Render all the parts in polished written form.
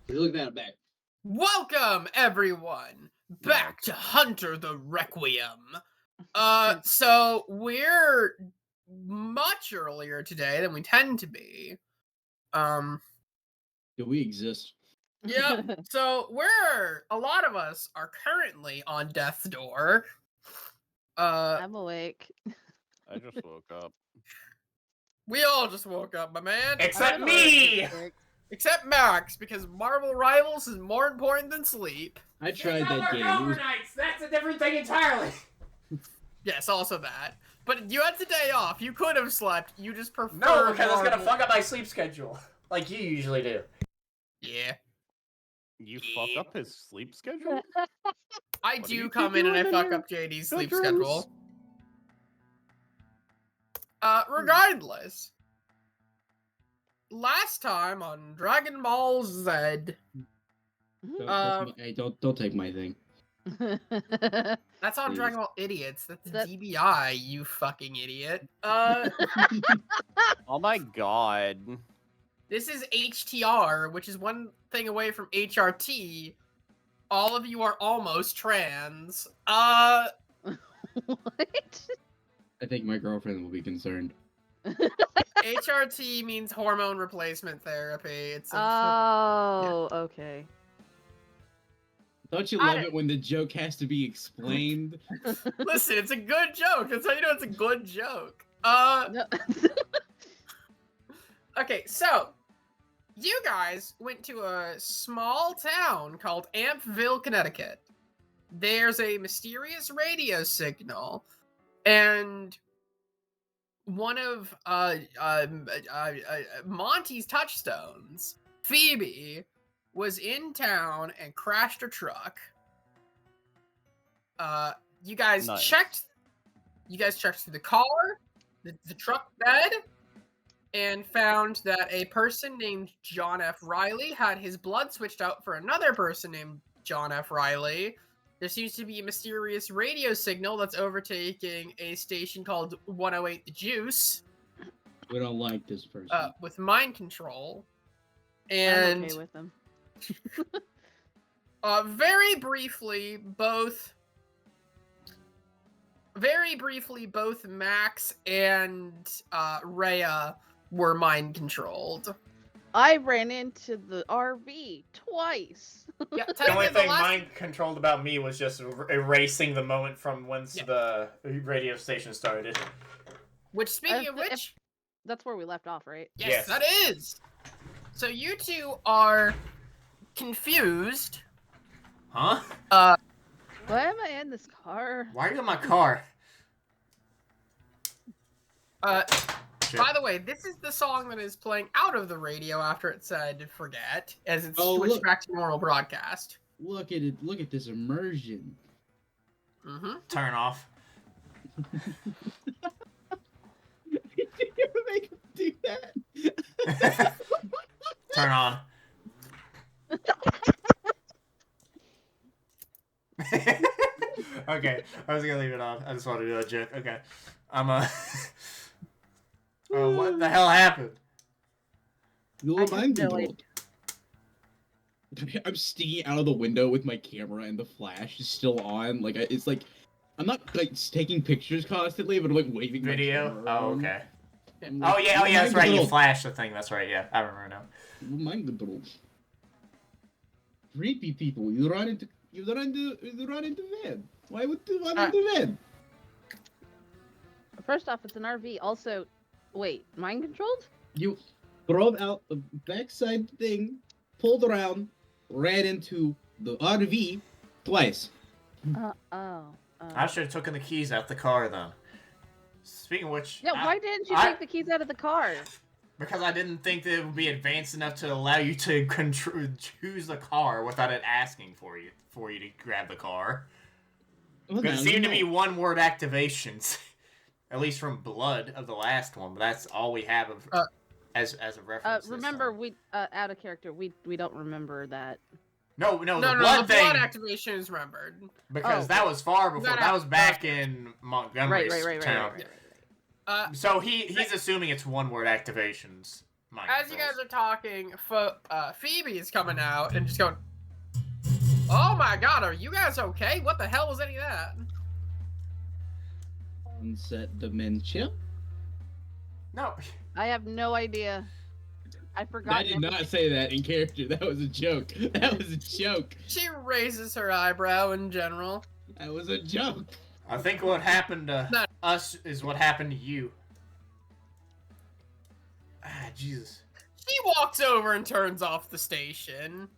Look that back. Welcome, everyone, back to Hunter the Requiem. So we're much earlier today than we tend to be. Do we exist? Yep. So a lot of us are currently on death's door. I'm awake. I just woke up. We all just woke up, my man. Except me! Except Max, because Marvel Rivals is more important than sleep. I tried that game. It was... Overnights. That's a different thing entirely. Yes, also that. But you had the day off. You could have slept. You just prefer. No, because it's gonna Marvel. fuck up my sleep schedule, like you usually do. Yeah. You fucked up his sleep schedule? I What are do you come in and I doing fuck your up JD's sleep bedrooms? schedule. Regardless. Last time on Dragon Ball Z. Don't take my thing. That's on Please. Dragon Ball Idiots. That's That- DBI, you fucking idiot. Oh my god. This is HTR, which is one thing away from HRT. All of you are almost trans. What? I think my girlfriend will be concerned. HRT means hormone replacement therapy. It's Oh, okay. Don't you love it when the joke has to be explained? Listen, it's a good joke. That's how you know it's a good joke. No. Okay, so you guys went to a small town called Ampville, Connecticut. There's a mysterious radio signal, and one of Monty's touchstones, Phoebe, was in town and crashed her truck. You guys Nice. checked through the car, the truck bed, and found that a person named John F. Riley had his blood switched out for another person named John F. Riley. There seems to be a mysterious radio signal that's overtaking a station called 108 The Juice We don't like this person. with mind control. I'm And okay with them. very briefly, both Max and Rhea were mind controlled. I ran into the RV twice. Yeah, The only technically thing last- mind controlled about me was just erasing the moment from whence Yeah. the radio station started. Which, speaking of If- which, That's where we left off, right? yes, Yes. that is. So you two are confused. Huh? Why am I in this car? Why are you in my car? Shit. By the way, this is the song that is playing out of the radio after it said "forget," as it's Oh, switched look. back to normal broadcast. Look at it. Look at this immersion. Mm-hmm. Turn off. Did you make him do that? Turn on. Okay, I was gonna leave it on. I just wanted to do a joke. Okay, Oh, what the hell happened? No, I have mind no controlled. I'm sticking out of the window with my camera and the flash is still on. Like, it's like I'm not like taking pictures constantly, but I'm like waving my Video? camera Oh, around. okay. I'm Oh like, yeah, mind that's right. You controlled. flashed the thing. That's right. Yeah, I remember now. Mind controlled. Creepy people. You run into van. Why would you run into van? First off, it's an RV. Also, wait, mind controlled? You drove out the backside thing, pulled around, ran into the RV twice. I should have taken the keys out the car then. Speaking of which, Yeah, why didn't you I- take the keys out of the car? because I didn't think that it would be advanced enough to allow you to choose the car without it asking for you to grab the car. Well, Because it now seemed you to be know. one-word activations, at least from Blood of the last one. But that's all we have of as a reference. this Remember, time. we out of character. We don't remember that. No, No, the the blood thing. blood activation is remembered. Because Oh. that was far before. That That was back in Montgomery's Right. town. Uh, So he's assuming it's one-word activations. As you guys are talking, Phoebe is coming out and just going, "Oh my god, are you guys okay? What the hell was any of that?" Onset dementia? No. I have no idea. I forgot. I did not say that in character. That was a joke. That was a joke. She raises her eyebrow in general. That was a joke. I think what happened to us is what happened to you. Ah, Jesus. She walks over and turns off the station.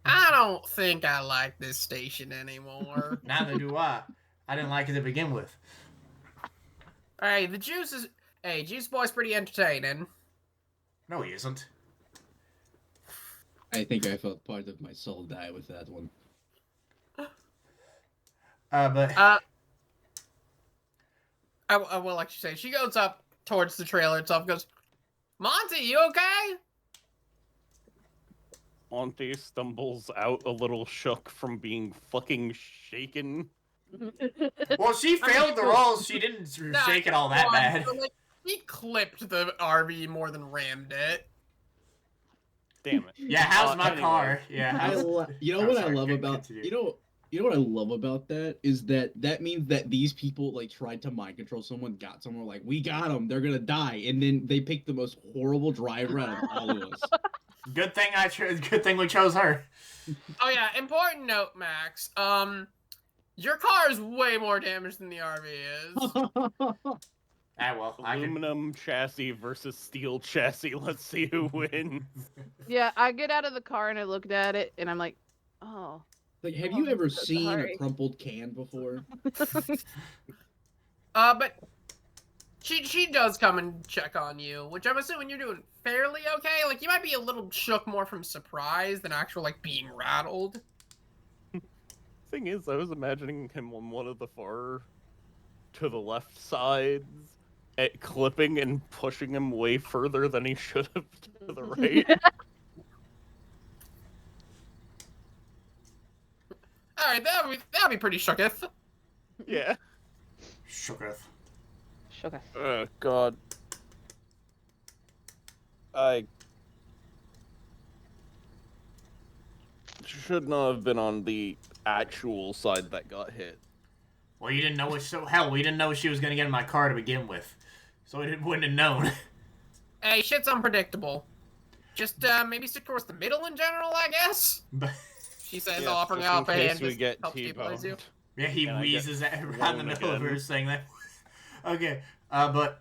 I don't think I like this station anymore. Neither do I. I didn't like it to begin with. Hey, Juice Boy's pretty entertaining. No, he isn't. I think I felt part of my soul die with that one. But I will let you say, she goes up towards the trailer itself and goes, "Monty, you okay?" Monty stumbles out a little shook from being fucking shaken. well, she failed the rolls. She didn't shake it all that bad. So, like, he clipped the RV more than rammed it. Damn it. Yeah, how's my anyway. car? Yeah. You know what I love about you know what I love about that is that means that these people like tried to mind control someone, got someone like we got them, they're gonna die, and then they picked the most horrible driver out of all of us. Good thing Good thing we chose her. Oh yeah, important note, Max. Your car is way more damaged than the RV is. Ah, well, Aluminum chassis versus steel chassis. Let's see who wins. Yeah, I get out of the car and I looked at it and I'm like, oh. Like, have you ever so seen sorry. a crumpled can before? But she does come and check on you, which I'm assuming you're doing fairly okay. Like, you might be a little shook more from surprise than actual, like, being rattled. Thing is, I was imagining him on one of the far to the left sides, clipping and pushing him way further than he should have to the right. Alright, that'll be pretty shooketh. Yeah. Shooketh. Sugar. Oh god. I should not have been on the actual side that got hit. Well, you didn't know we didn't know she was gonna get in my car to begin with, so we wouldn't have known. Hey, shit's unpredictable. Just maybe stick towards the middle in general, I guess. She says, Yes, offering just out in a case hand. we Just get helps stabilize you. T-boned. Yeah, he Can I get wheezes around the blown middle of her again? saying that. Okay, but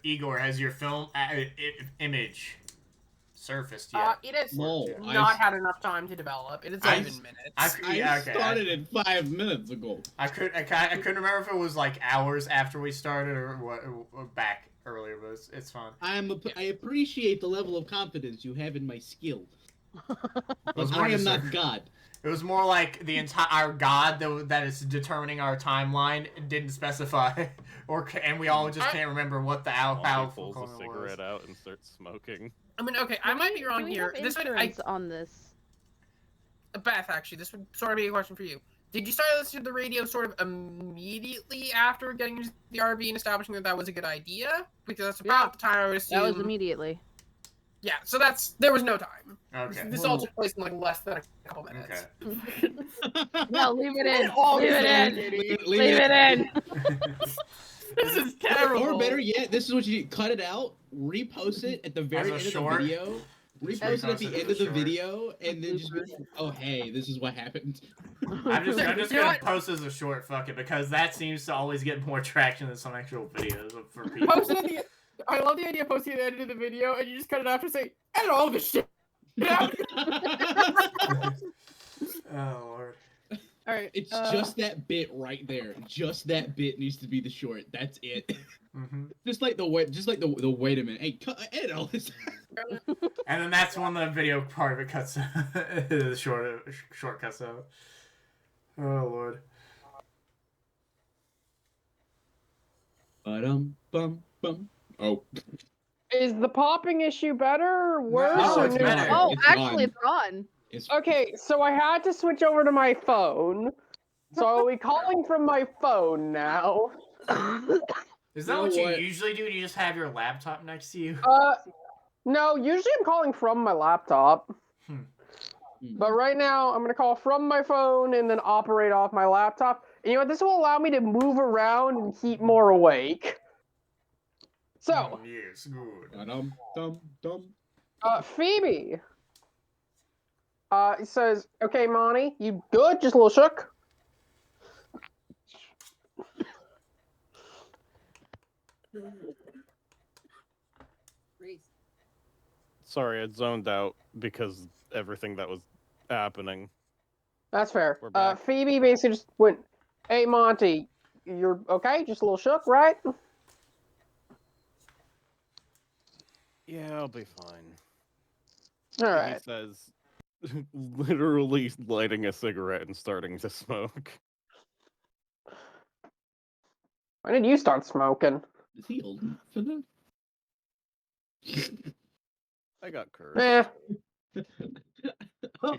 Igor, has your film image surfaced yet? It has No, not had enough time to develop. It is I- 7 minutes. I started it 5 minutes ago. I couldn't remember if it was like hours after we started or what or back earlier, but it's fine. I appreciate the level of confidence you have in my skill. was But more I am just not a- God. It was more like the entire god that is determining our timeline didn't specify, and we all just can't remember what the Monty powerful pulls a color cigarette was. out and starts smoking. I mean, okay, I might be wrong Do we here. have This would, insurance on this? Beth, actually, this would sort of be a question for you. Did you start listening to the radio sort of immediately after getting into the RV and establishing that that was a good idea? Because that's about the time I would assume. That was immediately. Yeah, so there was no time. Okay. This all took place in like less than a couple minutes. Okay. No, leave it in. All Leave it in. Leave it in. This is terrible. Or better yet, this is what you do. Cut it out, repost it at the very a end short? of the video. Repost it at the repost it end as of a the short. video, and then just be like, oh hey, this is what happened. I'm just You know gonna what? post as a short, fuck it, because that seems to always get more traction than some actual videos for people. Post it at the. I love the idea of posting it at the end of the video, and you just cut it off and say, "Edit all this shit." Oh lord. All right. It's just that bit right there. Just that bit needs to be the short. That's it. Mm-hmm. Just like the wait a minute. Hey, edit all this. And then that's when the video part of it cuts. The short cuts out. Oh lord. Bum. Oh. Is the popping issue better or worse? No, or it's neutral? better. Oh, It's actually, gone. it's It's gone. Okay, so I had to switch over to my phone. So are we calling from my phone now? Is that You know what you what? usually do? Do you just have your laptop next to you? No, usually I'm calling from my laptop. But right now, I'm going to call from my phone and then operate off my laptop. And you know what? This will allow me to move around and keep more awake. So, Yes, good. Dum. Phoebe. It says, okay, Monty, you good? Just a little shook? Sorry, I zoned out because everything that was happening. That's fair. We're back. Phoebe basically just went, hey, Monty, you're okay? Just a little shook, right? Yeah, I'll be fine. All He right. says, literally lighting a cigarette and starting to smoke. When did you start smoking? Is he old enough for that? I got cursed. Eh, She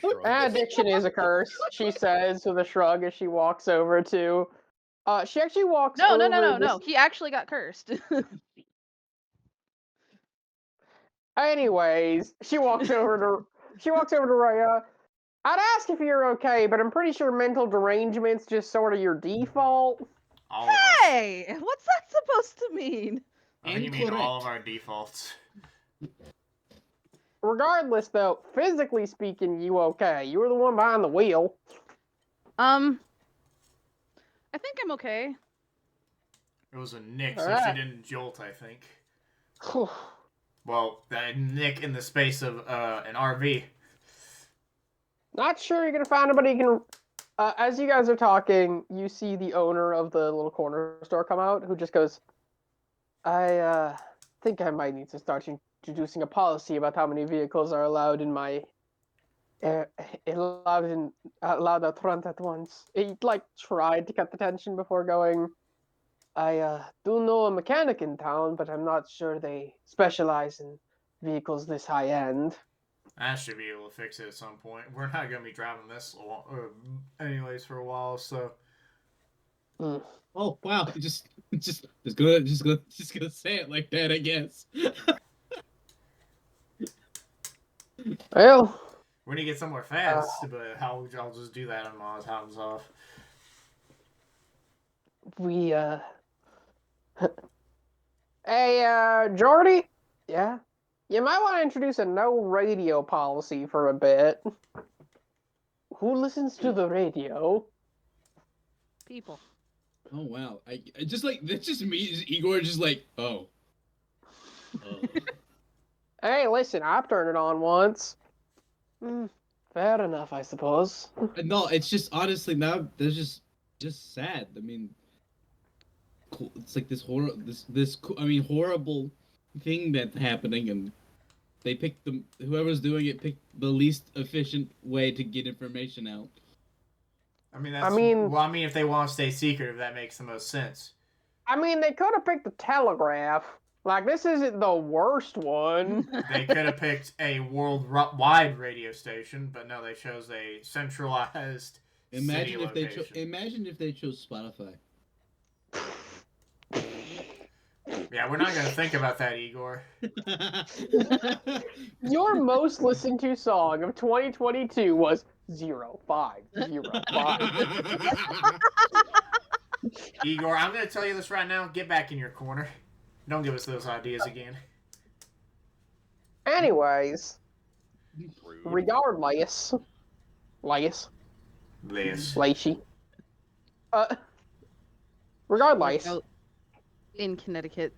shrugs. addiction is a curse, she says with a shrug as she walks over to. She actually walks No, over. no. He actually got cursed. Anyways, she walks over to Raya. I'd ask if you're okay, but I'm pretty sure mental derangement's just sort of your default. All of us. Hey, what's that supposed to mean? I think you mean all of our defaults. Regardless, though, physically speaking, you okay. You were the one behind the wheel. I think I'm okay. It was a nick, All so right. she didn't jolt, I think. Well, that nick in the space of an RV. Not sure you're gonna find anybody who can. As you guys are talking, you see the owner of the little corner store come out, who just goes, I think I might need to start introducing a policy about how many vehicles are allowed in my allowed out front at once. He tried to cut the tension before going. I do know a mechanic in town, but I'm not sure they specialize in vehicles this high end. I should be able to fix it at some point. We're not going to be driving this anyways for a while, so. Oh wow! Just gonna say it like that, I guess. Well, We need to get somewhere fast, but I'll just do that on Mars Houses off. we Hey, Jordy? Yeah? You might want to introduce a no radio policy for a bit. Who listens to the radio? People. Oh wow! I just that's just me. Igor just like oh. Hey, listen, I've turned it on once. Fair enough, I suppose. No, it's just honestly now there's just sad. I mean, it's like this horrible thing that's happening, and they picked whoever's doing it picked the least efficient way to get information out. I mean, if they want to stay secret, if that makes the most sense. I mean, they could have picked the Telegraph. Like, this isn't the worst one. They could have picked a worldwide radio station, but no, they chose a centralized Imagine city Imagine if they chose Spotify. Yeah, we're not going to think about that, Igor. Your most listened to song of 2022 was 0505. Igor, I'm going to tell you this right now. Get back in your corner. Don't give us those ideas again. Anyways, Rude. regardless, Lacey. Regardless. In Connecticut,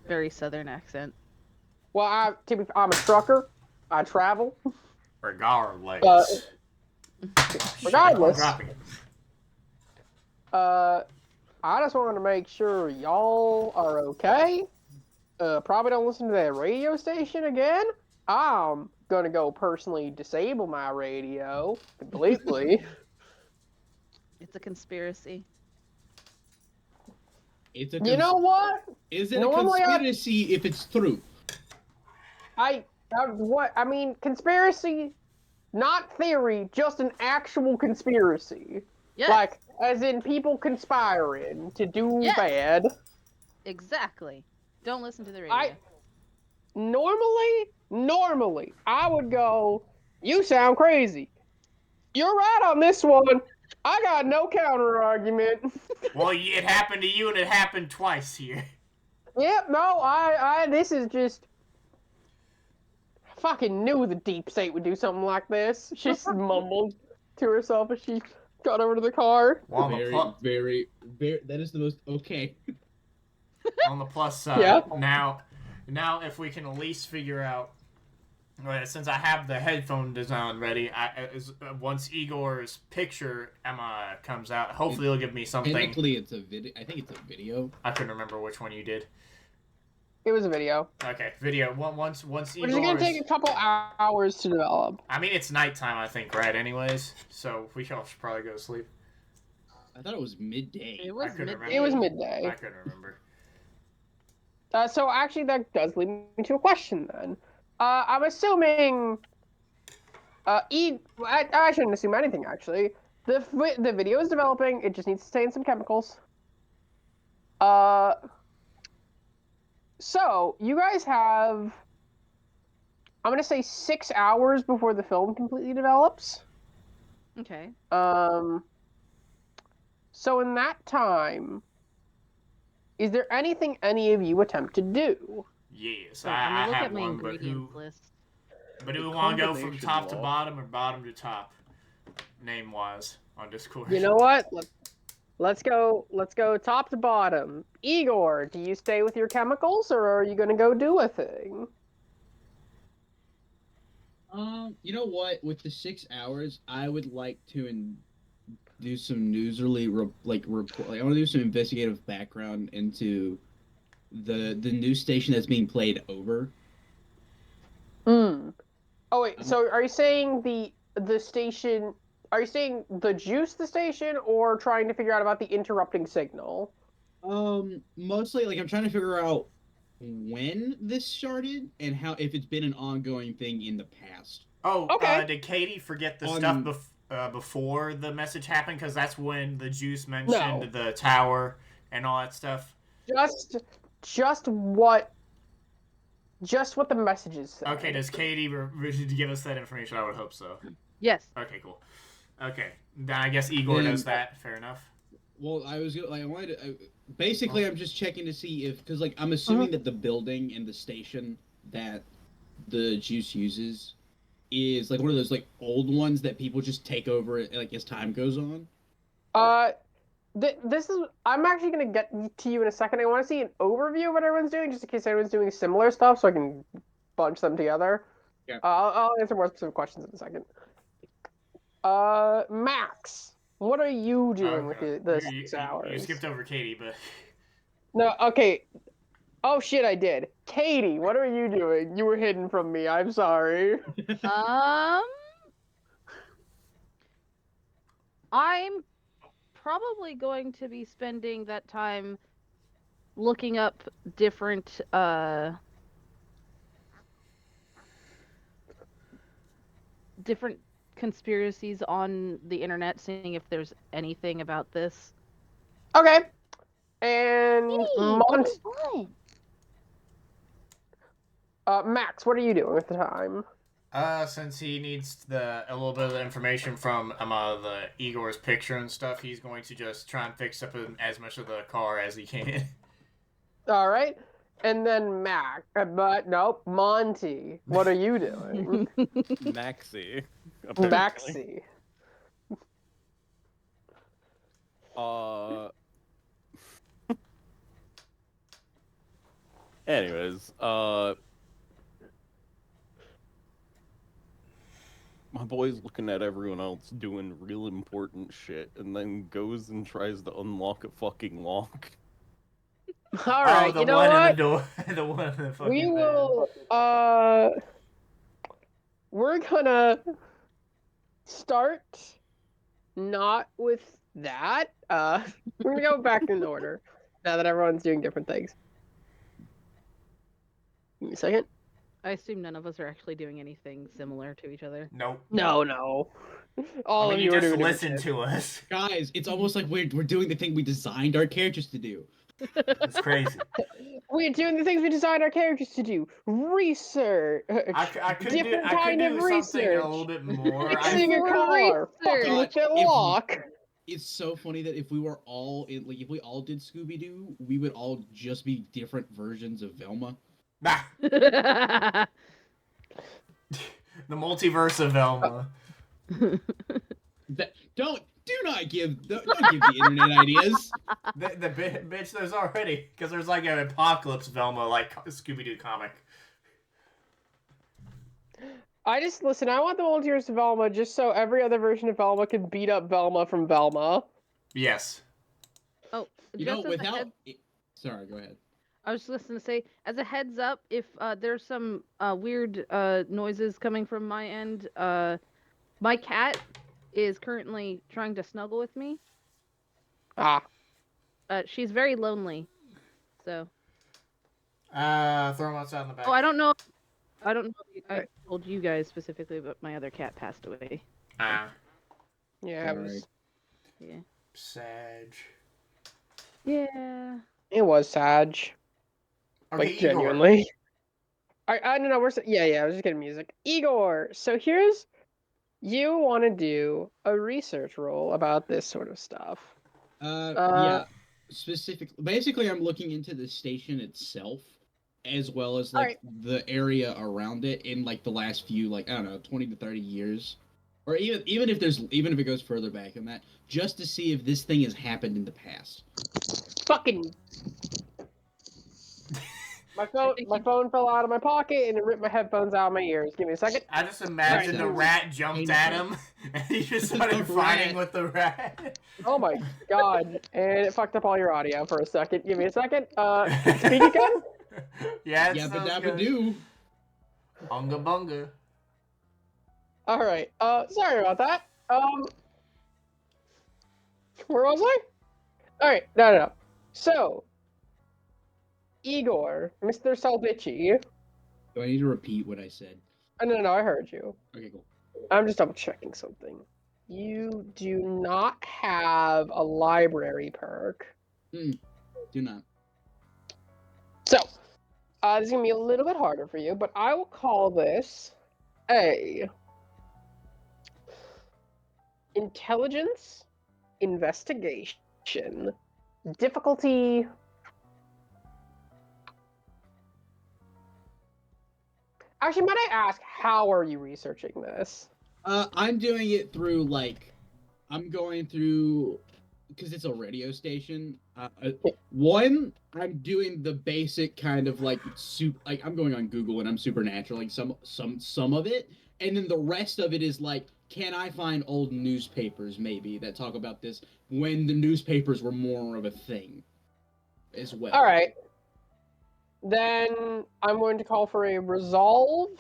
very southern accent. Well, I'm a trucker. I travel. Regardless. Regardless. Dropping it. I just wanted to make sure y'all are okay. Probably don't listen to that radio station again. I'm gonna go personally disable my radio completely. It's a conspiracy. It's a You know what? Is it Normally a conspiracy if it's true? Conspiracy, not theory, just an actual conspiracy. Yes. Like, as in people conspiring to do Yes. bad. Exactly. Don't listen to the radio. Normally, I would go, you sound crazy. You're right on this one. I got no counter argument. Well, it happened to you, and it happened twice here. Yep, no, this is just. I fucking knew the deep state would do something like this. She mumbled to herself as she got over to the car. Well, Very. That is the most okay. on the plus side, Yeah. now if we can at least figure out, since I have the headphone design ready, once Igor's picture comes out, hopefully it'll give me something. Technically, it's a video. I think it's a video. I couldn't remember which one you did. It was a video. Okay, video. Once Igor. Which is gonna take a couple hours to develop. I mean, it's nighttime, I think, right? Anyways, so we all should probably go to sleep. I thought it was midday. It was couldn't midday. remember. It was midday. I couldn't remember. So actually, that does lead me to a question then. I'm assuming. I shouldn't assume anything actually. The video is developing. It just needs to stay in some chemicals. So you guys have. I'm gonna say 6 hours before the film completely develops. Okay. So in that time, is there anything any of you attempt to do? Yes, So, I look have at my one, but ingredients list. But do we want to go from combination top to law. bottom or bottom to top, name-wise, on Discord? You know what? Let's go top to bottom. Igor, do you stay with your chemicals or are you gonna go do a thing? You know what? With the 6 hours, I would like to do some newsly report. Like, I want to do some investigative background into the news station that's being played over. Hmm. Oh wait, so are you saying the station? Are you saying the juice the station, or trying to figure out about the interrupting signal? Mostly like I'm trying to figure out when this started and how if it's been an ongoing thing in the past. Oh, Okay. Did Katie forget the On- stuff before the message happened? Because that's when the juice mentioned No. the tower and all that stuff. Just what the messages say. Okay, does Katie give us that information? I would hope so. Yes. Okay, cool. Okay, then I guess Igor does that. Fair enough. Well, I wanted to. Basically, I'm just checking to see if because like I'm assuming that the building and the station that the juice uses is like one of those like old ones that people just take over like as time goes on. This is. I'm actually gonna get to you in a second. I want to see an overview of what everyone's doing, just in case everyone's doing similar stuff, so I can bunch them together. Yeah. I'll answer more specific questions in a second. Max, what are you doing with the 6 hours? You skipped over Katie, but No, okay. Oh shit, I did. Katie, what are you doing? You were hidden from me. I'm sorry. I'm probably going to be spending that time looking up different different conspiracies on the internet, seeing if there's anything about this. Okay. And Max, what are you doing with the time? since he needs a little bit of the information from the Igor's picture and stuff, he's going to just try and fix up as much of the car as he can. All right. And then Monty, what are you doing? Maxie. Maxie. Anyways, my boy's looking at everyone else doing real important shit and then goes and tries to unlock a fucking lock. All right, you know what? The one in the fucking We bed. will, we're gonna start not with that. We're gonna go back in order now that everyone's doing different things. Give me a second. I assume none of us are actually doing anything similar to each other. Nope. No. All I mean, of you you are just doing listen different to us. Guys, it's almost like we're doing the thing we designed our characters to do. It's crazy. We're doing the things we designed our characters to do. Research. I could do Different I could kind of do something a research. little bit more. Fixing a More car. Fucking research. with the If- lock. It's so funny that if we were all in, like, if we all did Scooby Doo, we would all just be different versions of Velma. Nah, the multiverse of Velma. Do not give don't give the internet ideas. The bitch, there's already because there's like an apocalypse Velma like Scooby Doo comic. I want the multiverse of Velma just so every other version of Velma can beat up Velma from Velma. Yes. Oh, You know, just as a without. head- Sorry, go ahead. I was just gonna say, as a heads up, if there's some weird noises coming from my end, my cat is currently trying to snuggle with me. Ah. She's very lonely, so. Throw him outside in the back. Oh, I don't know. I don't know if I told you guys specifically, but my other cat passed away. Yeah, it Sorry. was. Yeah. Sag. Yeah. It was Sag. Okay, Like Igor. genuinely. I don't know. I was just getting music. Igor. So you want to do a research roll about this sort of stuff. Yeah. Basically, I'm looking into the station itself, as well as like the area around it in like the last few, like, I don't know, 20 to 30 years, or even if it goes further back than that, just to see if this thing has happened in the past. Fucking. My phone fell out of my pocket and it ripped my headphones out of my ears. Give me a second. I just imagine the rat jumped at him and he just started fighting with the rat. Oh my god. And it fucked up all your audio for a second. Give me a second. Speak again? Yeah, Yeah, but sounds that would good. do. Bunga bunga. Alright. Sorry about that. Where was I? Alright, no. So, Igor, Mr. Salvici. Do I need to repeat what I said? No, I heard you. Okay, cool. I'm just double checking something. You do not have a library perk. Do not. So, this is going to be a little bit harder for you, but I will call this a intelligence investigation difficulty. Actually, might I ask, how are you researching this? I'm doing it through, like, I'm going through, because it's a radio station. One, I'm doing the basic kind of like I'm going on Google and I'm supernatural, like some of it, and then the rest of it is like, can I find old newspapers maybe that talk about this when the newspapers were more of a thing, as well. All right. Then I'm going to call for a resolve.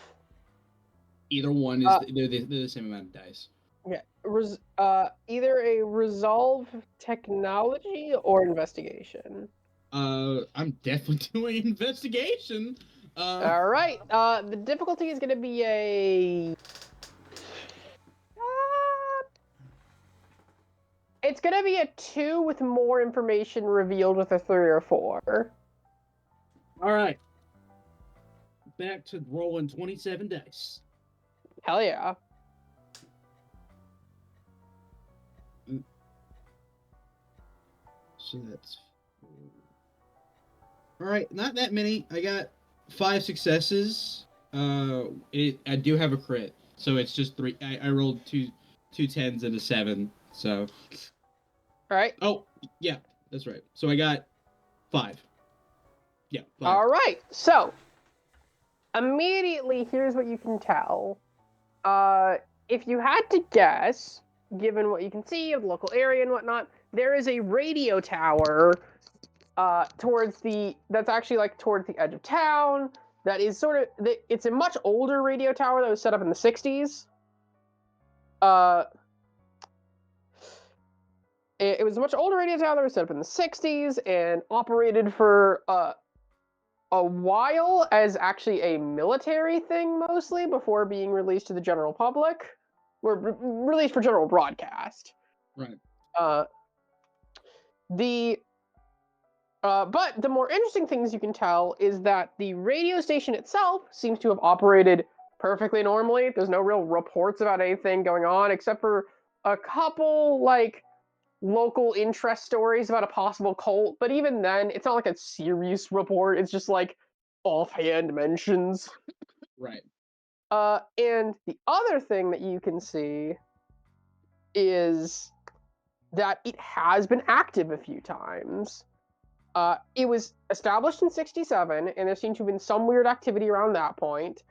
Either one is they're the same amount of dice. Yeah, either a resolve technology or investigation. I'm definitely doing investigation. All right. The difficulty is going to be a. It's going to be a 2 with more information revealed with a 3 or 4. All right. Back to rolling 27 dice. Hell yeah. So that's 4. All right, not that many. I got 5 successes. I do have a crit, so it's just 3. I rolled two 10s and a 7. So. All right. Oh yeah, that's right. So I got 5. Yeah. 5. All right. So immediately, here's what you can tell. If you had to guess, given what you can see of the local area and whatnot, there is a radio tower that's actually like towards the edge of town. That is it's a much older radio tower that was set up in the 60s. It was a much older radio tower that was set up in the 60s and operated for a while as actually a military thing mostly before being released to the general public. Or released for general broadcast. Right. The But the more interesting things you can tell is that the radio station itself seems to have operated perfectly normally. There's no real reports about anything going on, except for a couple, like, local interest stories about a possible cult. But even then, it's not like a serious report. It's just, like, offhand mentions. Right. And the other thing that you can see is that it has been active a few times. It was established in 67, and there seemed to have been some weird activity around that point.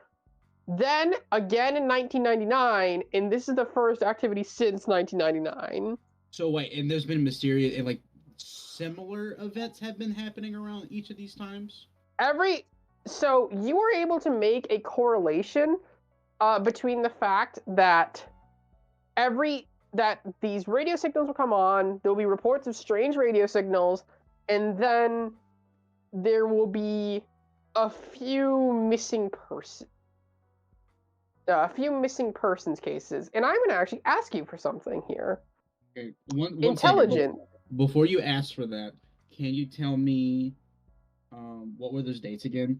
Then, again in 1999, and this is the first activity since 1999. So wait, and there's been mysterious and like similar events have been happening around each of these times? So you were able to make a correlation between the fact that these radio signals will come on, there'll be reports of strange radio signals, and then there will be a few missing persons cases. And I'm going to actually ask you for something here. Okay, one Intelligent. Second. Before you ask for that, can you tell me what were those dates again?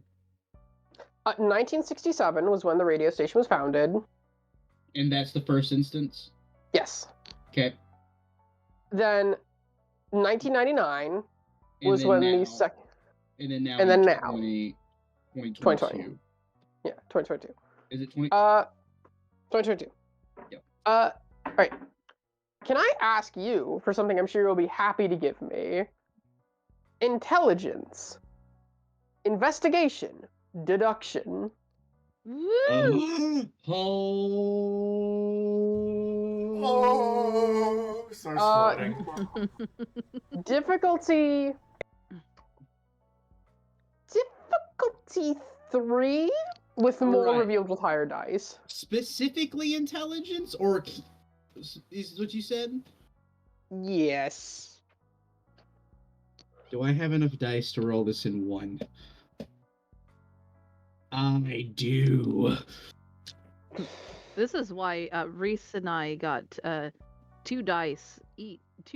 1967 was when the radio station was founded. And that's the first instance? Yes. Okay. Then 1999 was when the second. And then now. 2020. Yeah, 2022. Is it 20? 2022. Yep. All right. Can I ask you for something I'm sure you'll be happy to give me? Intelligence, investigation, deduction. Woo! Oh, starts floating. Difficulty 3 with more revealed with higher dice. Specifically intelligence, or is what you said? Yes. Do I have enough dice to roll this in one? I do. This is why Reese and I got 2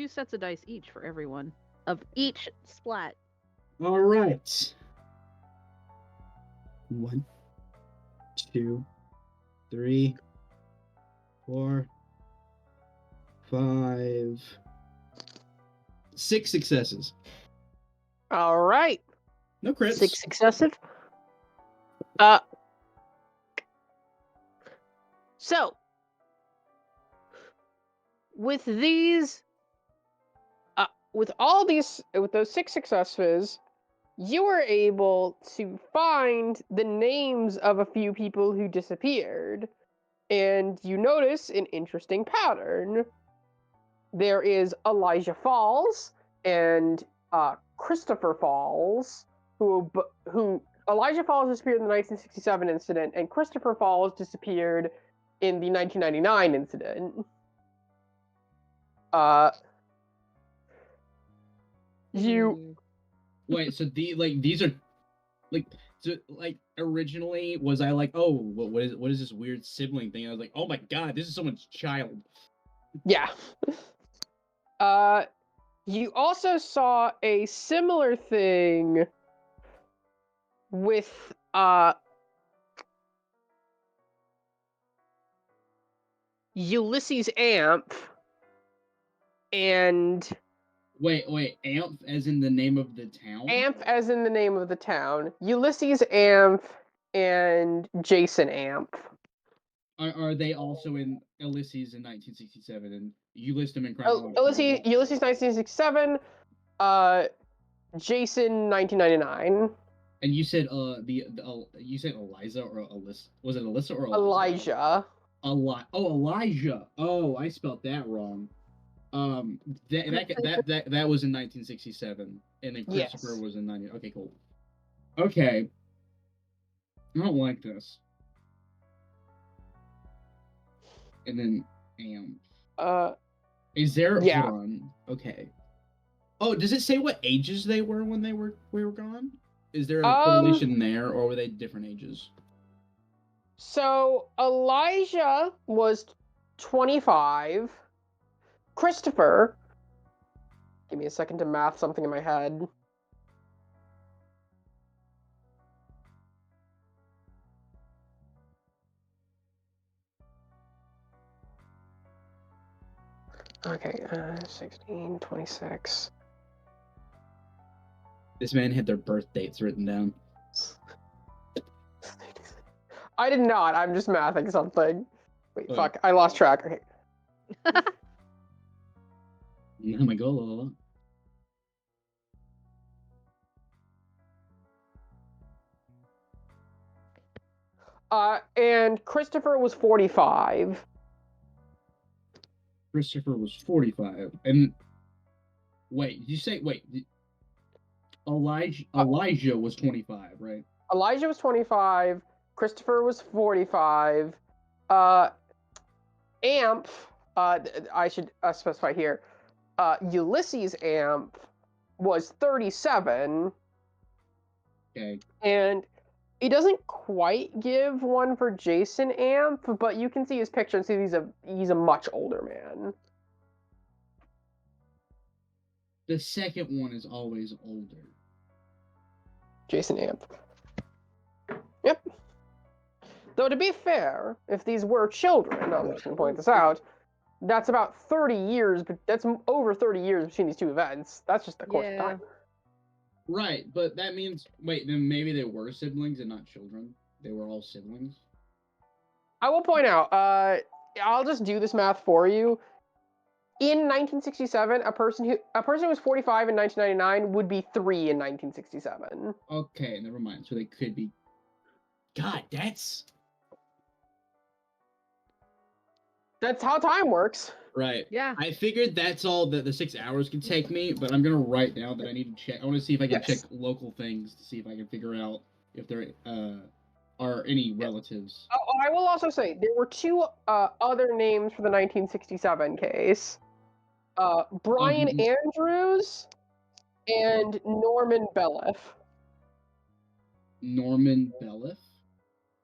sets of dice each for everyone of each splat. All right. 1, 2, 3, 4, 5, 6 successes. All right. No crits. 6 successive. So, with those 6 successes, you were able to find the names of a few people who disappeared, and you notice an interesting pattern. There is Elijah Falls and Christopher Falls, who Elijah Falls disappeared in the 1967 incident, and Christopher Falls disappeared in the 1999 incident. Wait, so these are originally was I like, oh, what is this weird sibling thing? And I was like, oh my god, this is someone's child. Yeah. You also saw a similar thing with Ulysses Amp and Wait, Amp as in the name of the town? Amp as in the name of the town. Ulysses Amp and Jason Amp. Are they also in Ulysses in 1967? And you list them in Ulysses 1967, Jason 1999. And you said you said Eliza or Alyssa? Was it Alyssa or Elijah? Elijah. Oh, I spelled that wrong. That was in 1967, and then Christopher was in 90. Okay, cool. Okay, I don't like this. And then is there? Yeah. Hold on. Okay. Oh, does it say what ages they were when we were gone? Is there a correlation there, or were they different ages? So Elijah was 25. Christopher, give me a second to math something in my head. Okay, 16, 26. This man had their birth dates written down. I did not. I'm just mathing something. Wait, Oh. fuck. I lost track. Okay. Oh my god. And Christopher was 45. Christopher was 45. And wait, did you say Elijah was 25, right? Elijah was 25. Christopher was 45. Amp, I should specify here. Ulysses Amp was 37. Okay. And it doesn't quite give one for Jason Amp, but you can see his picture and see he's a much older man. The second one is always older. Jason Amp. Yep. Though to be fair, if these were children, I'm just going to point this out, that's about 30 years, but that's over 30 years between these two events. That's just the course of time. Right, but that means, wait, then maybe they were siblings and not children. They were all siblings. I will point out, I'll just do this math for you. In 1967, a person who was 45 in 1999 would be 3 in 1967. Okay, never mind. So they could be. God, that's how time works. right. Yeah. I figured that's all that the 6 hours could take me, but I'm gonna write down that I need to check. I want to see if I can check local things to see if I can figure out if there are any relatives. Oh, I will also say there were two other names for the 1967 case. Brian Andrews and Norman Belliff. Norman Belliff?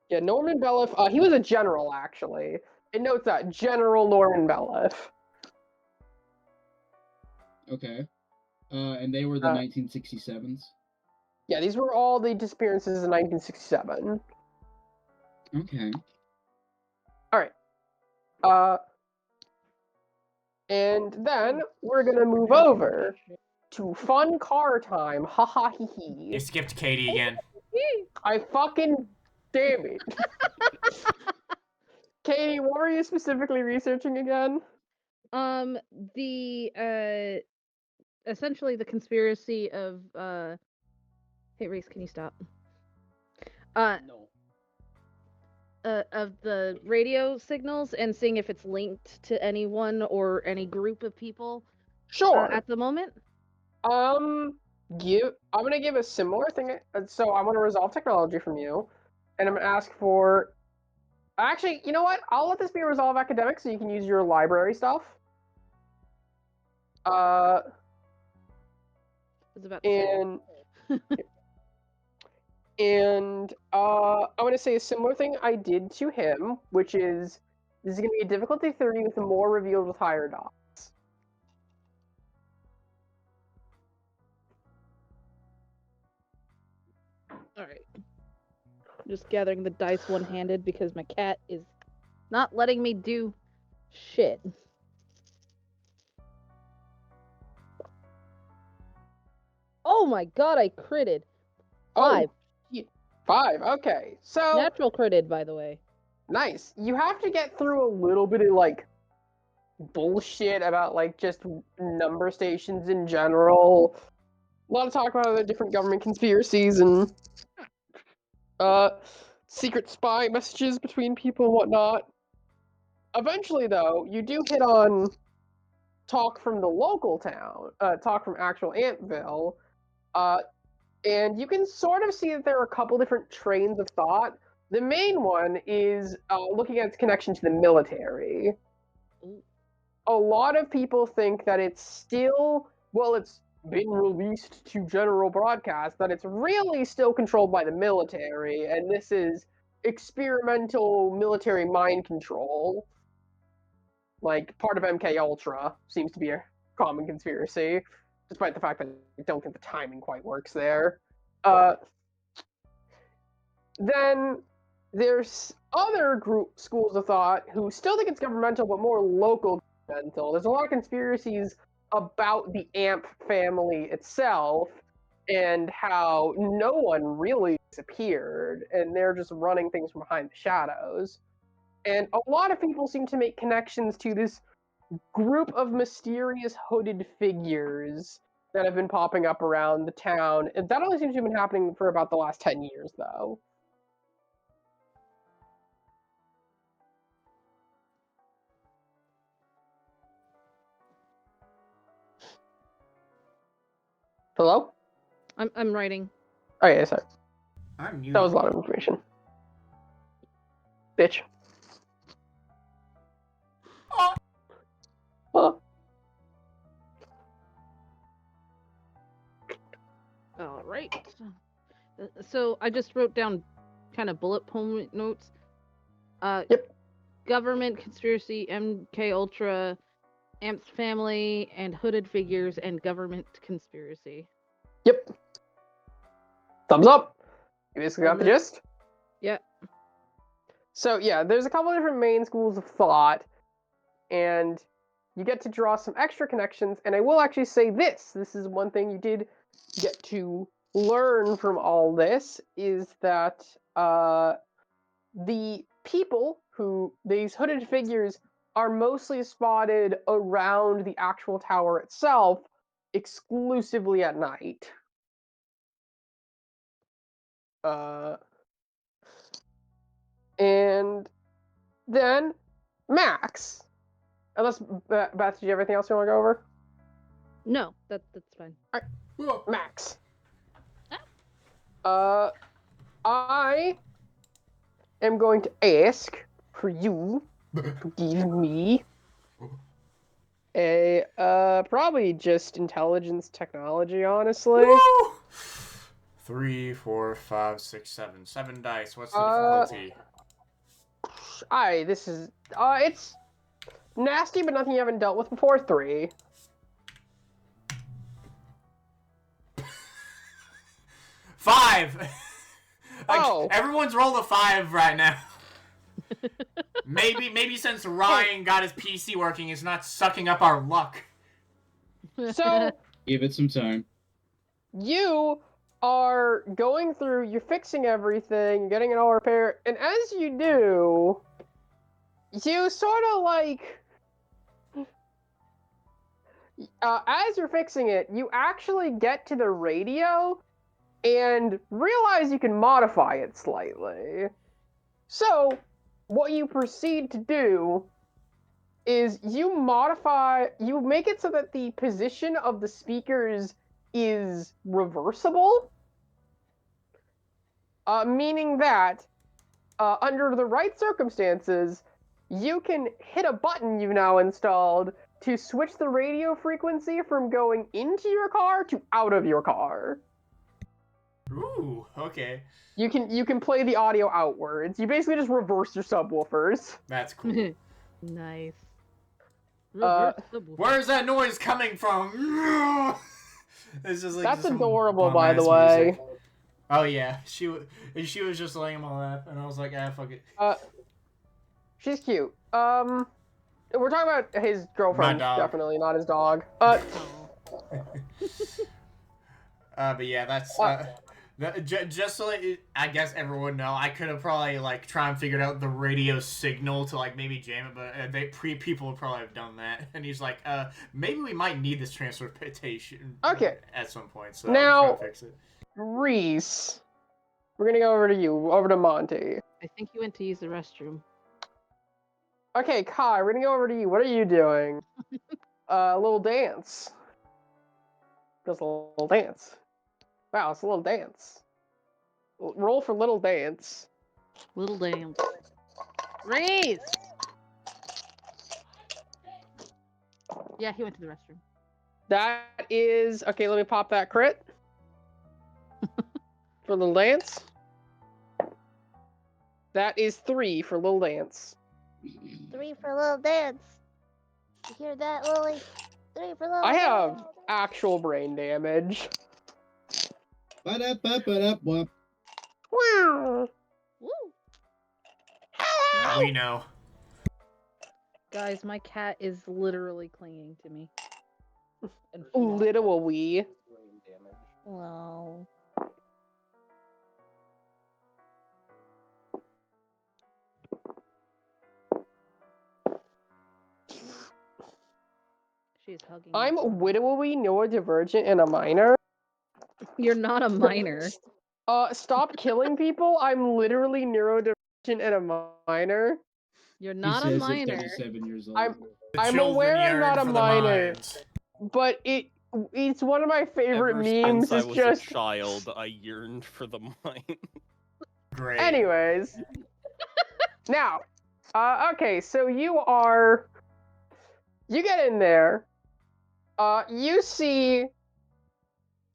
Yeah, Norman Belliff. He was a general, actually. It notes that General Norman Belliff. Okay. And they were the 1967s? Yeah, these were all the disappearances in 1967. Okay. Alright. And then we're gonna move over to fun car time. Ha ha hee hee. You skipped Katie again. I fucking damn it. Katie, what were you specifically researching again? The essentially the conspiracy of hey Reese, can you stop? No. Of the radio signals and seeing if it's linked to anyone or any group of people. Sure. At the moment. I'm gonna give a similar thing. So I want to resolve technology from you, and I'm gonna ask for. Actually, you know what? I'll let this be a resolve academic, so you can use your library stuff. I was about to and I'm gonna say a similar thing I did to him, which is this is gonna be a difficulty 30 with more revealed with higher dots. All right. Just gathering the dice one-handed because my cat is not letting me do shit. Oh my god, I critted. 5. Oh, 5, okay. So Natural critted, by the way. Nice. You have to get through a little bit of like bullshit about like just number stations in general. A lot of talk about other different government conspiracies and secret spy messages between people and whatnot. Eventually, though, you do hit on talk from the local town, talk from actual Antville, and you can sort of see that there are a couple different trains of thought. The main one is looking at its connection to the military. A lot of people think that it's still, well, it's been released to general broadcast, that it's really still controlled by the military, and this is experimental military mind control. Like, part of MK Ultra seems to be a common conspiracy, despite the fact that I don't think the timing quite works there. Then there's other schools of thought who still think it's governmental, but more local mental. There's a lot of conspiracies about the Amp family itself and how no one really disappeared, and they're just running things from behind the shadows. And a lot of people seem to make connections to this group of mysterious hooded figures that have been popping up around the town. And that only seems to have been happening for about the last 10 years, though. Hello? I'm writing. Oh, yeah, sorry. I'm muted. That was a lot of information. Bitch. Oh. Huh. All right. So I just wrote down kind of bullet point notes. Yep. Government conspiracy, MK Ultra, Amp's family, and hooded figures, and government conspiracy. Yep. Thumbs up. You basically got the gist? Yeah. So, yeah, there's a couple different main schools of thought, and you get to draw some extra connections, and I will actually say this. This is one thing you did get to learn from all this, is that the people who, these hooded figures, are mostly spotted around the actual tower itself, exclusively at night. And then Max. Unless Beth, do you have anything else you want to go over? No, that's fine. All right, Max. I am going to ask for you to give me a probably just intelligence technology, honestly. Woo! 3, 4, 5, 6, 7. 7 dice. What's the difficulty? This is it's nasty, but nothing you haven't dealt with before. 3. 5. Oh. Everyone's rolled a 5 right now. Maybe since Ryan got his PC working, it's not sucking up our luck. So give it some time. You are going through, you're fixing everything, getting it all repaired, and as you do, you sort of like, as you're fixing it, you actually get to the radio and realize you can modify it slightly. So, what you proceed to do is you make it so that the position of the speakers is reversible, meaning that under the right circumstances, you can hit a button you've now installed to switch the radio frequency from going into your car to out of your car. Ooh, okay. You can play the audio outwards. You basically just reverse your subwoofers. That's cool. Nice. Where's that noise coming from? It's just like that's some adorable, by the bum-ass way. music. Oh yeah, she was just laying on my lap, and I was like, ah, fuck it. She's cute. We're talking about his girlfriend, definitely, not his dog. But yeah, that's just so I guess everyone know, I could have probably like try and figured out the radio signal to like maybe jam it, but people would probably have done that. And he's like, maybe we might need this transportation. Okay. At some point, so now, I'm trying to fix it. Reese, we're gonna go over to you, over to Monty. I think you went to use the restroom. Okay, Kai, we're gonna go over to you. What are you doing? A little dance. Just a little dance. Wow, it's a little dance. Roll for little dance. Little dance. Reese! Yeah, he went to the restroom. That is... Okay, let me pop that crit. For little dance. That is 3 for little dance. 3 for little dance. You hear that, Lily? 3 for little I dance. have actual brain damage. Ba-da-ba-ba-da-bwap. Wow. Woo! We know. Guys, my cat is literally clinging to me. And Little wee. Wow. She's hugging. I'm me. widowy, neurodivergent, and a minor. You're not a minor. Stop killing people. I'm literally neurodivergent and a minor. You're He not a says at minor. 37 years old. I'm children aware I'm yearn not a for the minor. mines. But it's one of my favorite Ever memes. since I It's was just a child, I yearned for the mine. Great. anyways. Now, okay, so you get in there. You see,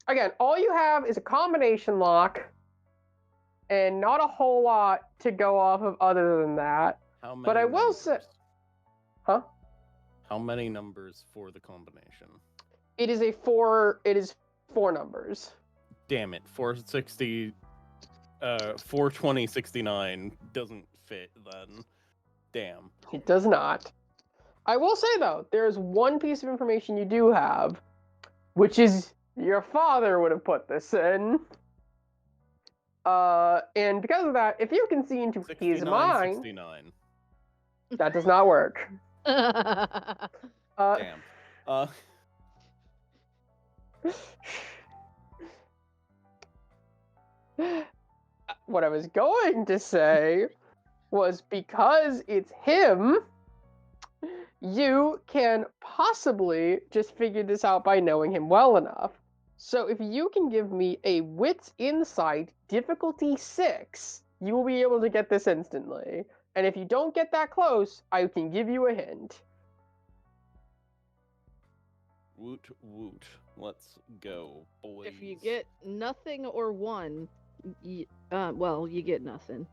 again, all you have is a combination lock, and not a whole lot to go off of other than that. How many? But I will say, numbers? huh? How many numbers for the combination? It is 4 numbers. Damn it, 460, 420, 69 doesn't fit then. Damn. It does not. I will say though, there's one piece of information you do have, which is your father would have put this in. And because of that, if you can see into his 69, mind, 69. that does not work. Damn. What I was going to say was because it's him, you can possibly just figure this out by knowing him well enough. So if you can give me a Wits Insight difficulty 6, you will be able to get this instantly. And if you don't get that close, I can give you a hint. Woot woot. Let's go, boys. If you get nothing or 1, well, you get nothing.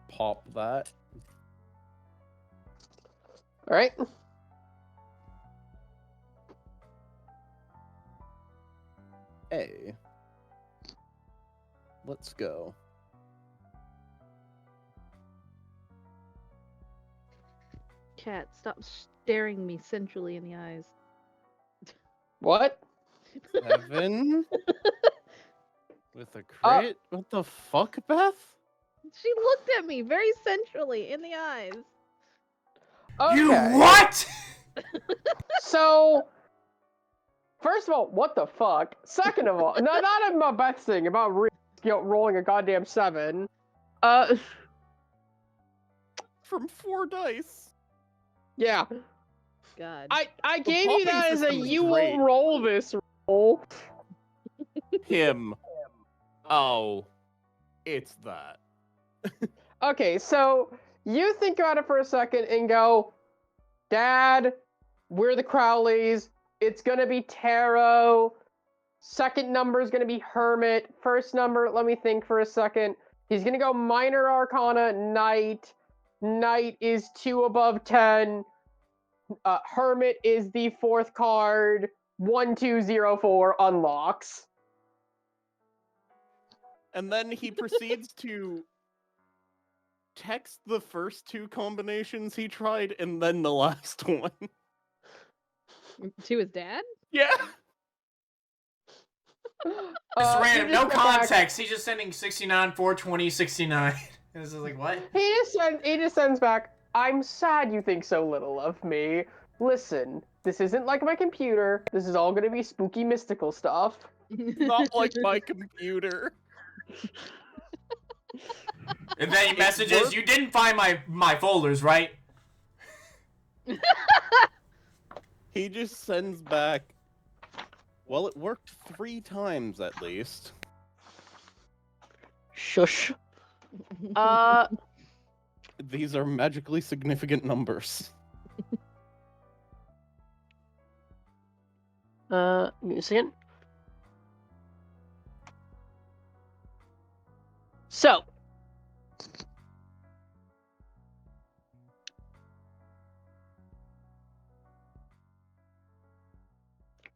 Pop that. All right. Hey. Let's go. Cat, stop staring me centrally in the eyes. What? 7? With a crit? What the fuck, Beth? She looked at me very centrally in the eyes. Okay. You what? So, first of all, what the fuck? Second of all, no, not about Beth's thing, about rolling a goddamn 7. From 4 dice. Yeah. God. I gave you popping that as a system is you great. won't roll this roll. Him. Oh. It's that. Okay, so you think about it for a second and go, Dad, we're the Crowleys. It's gonna be tarot. Second number is gonna be hermit. First number, let me think for a second. He's gonna go minor arcana, knight. Knight is 2 above 10. Hermit is the 4th card. 1204 unlocks. And then he proceeds to text the first 2 combinations he tried and then the last one. To his dad? Yeah. Just You random, no get back- context. He's just sending 69, 420, 69. This is like, what? He just sends back, I'm sad you think so little of me. Listen, this isn't like my computer. This is all gonna be spooky mystical stuff. Not like my computer. And then he messages, you didn't find my folders, right? He just sends back, well, it worked 3 times at least. Shush. These are magically significant numbers. Give me a second. So,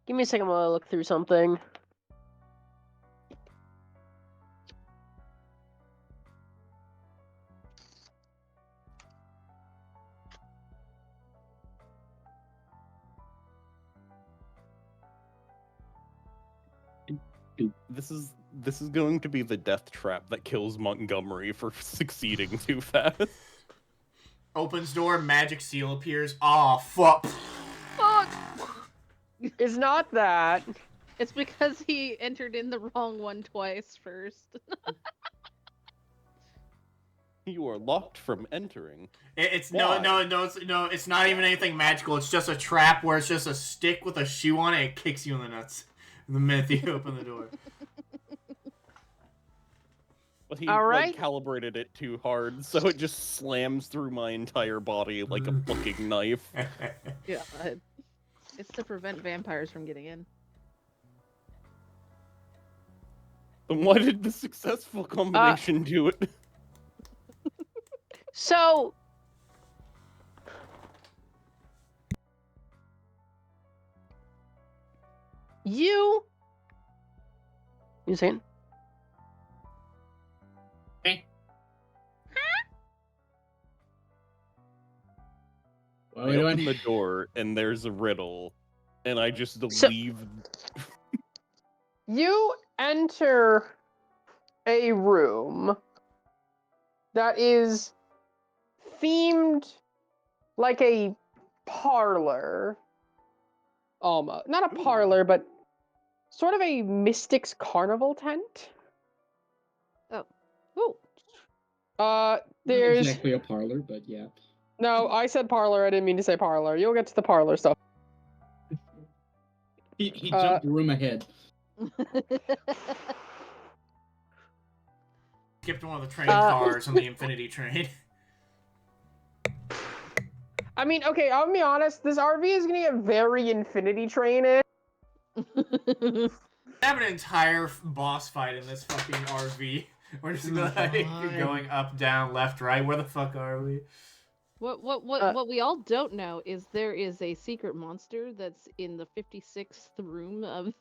give me a second while I look through something. This is going to be the death trap that kills Montgomery for succeeding too fast. Opens door, magic seal appears. Aw, fuck. Fuck! It's not that. It's because he entered in the wrong one twice first. You are locked from entering. It's Why? no, it's not even anything magical. It's just a trap where it's just a stick with a shoe on it. It kicks you in the nuts the minute you open the door. But he All right. like calibrated it too hard, so it just slams through my entire body like a fucking knife. Yeah, it's to prevent vampires from getting in. Then why did the successful combination do it? So, you saying? What I are we open doing? the door and there's a riddle, and I just So- leave. You enter a room that is themed like a parlor. Almost. Not a parlor, but sort of a Mystics Carnival tent. Ooh. Not There's... exactly a parlor, but yeah. No, I said parlor. I didn't mean to say parlor. You'll get to the parlor stuff. He jumped a room ahead. Skipped one of the train cars on the Infinity train. I mean, okay, I'll be honest. This RV is gonna get very Infinity Train-ish. Have an entire boss fight in this fucking RV. We're just like going up, down, left, right. Where the fuck are we? What we all don't know is there is a secret monster that's in the 56th room of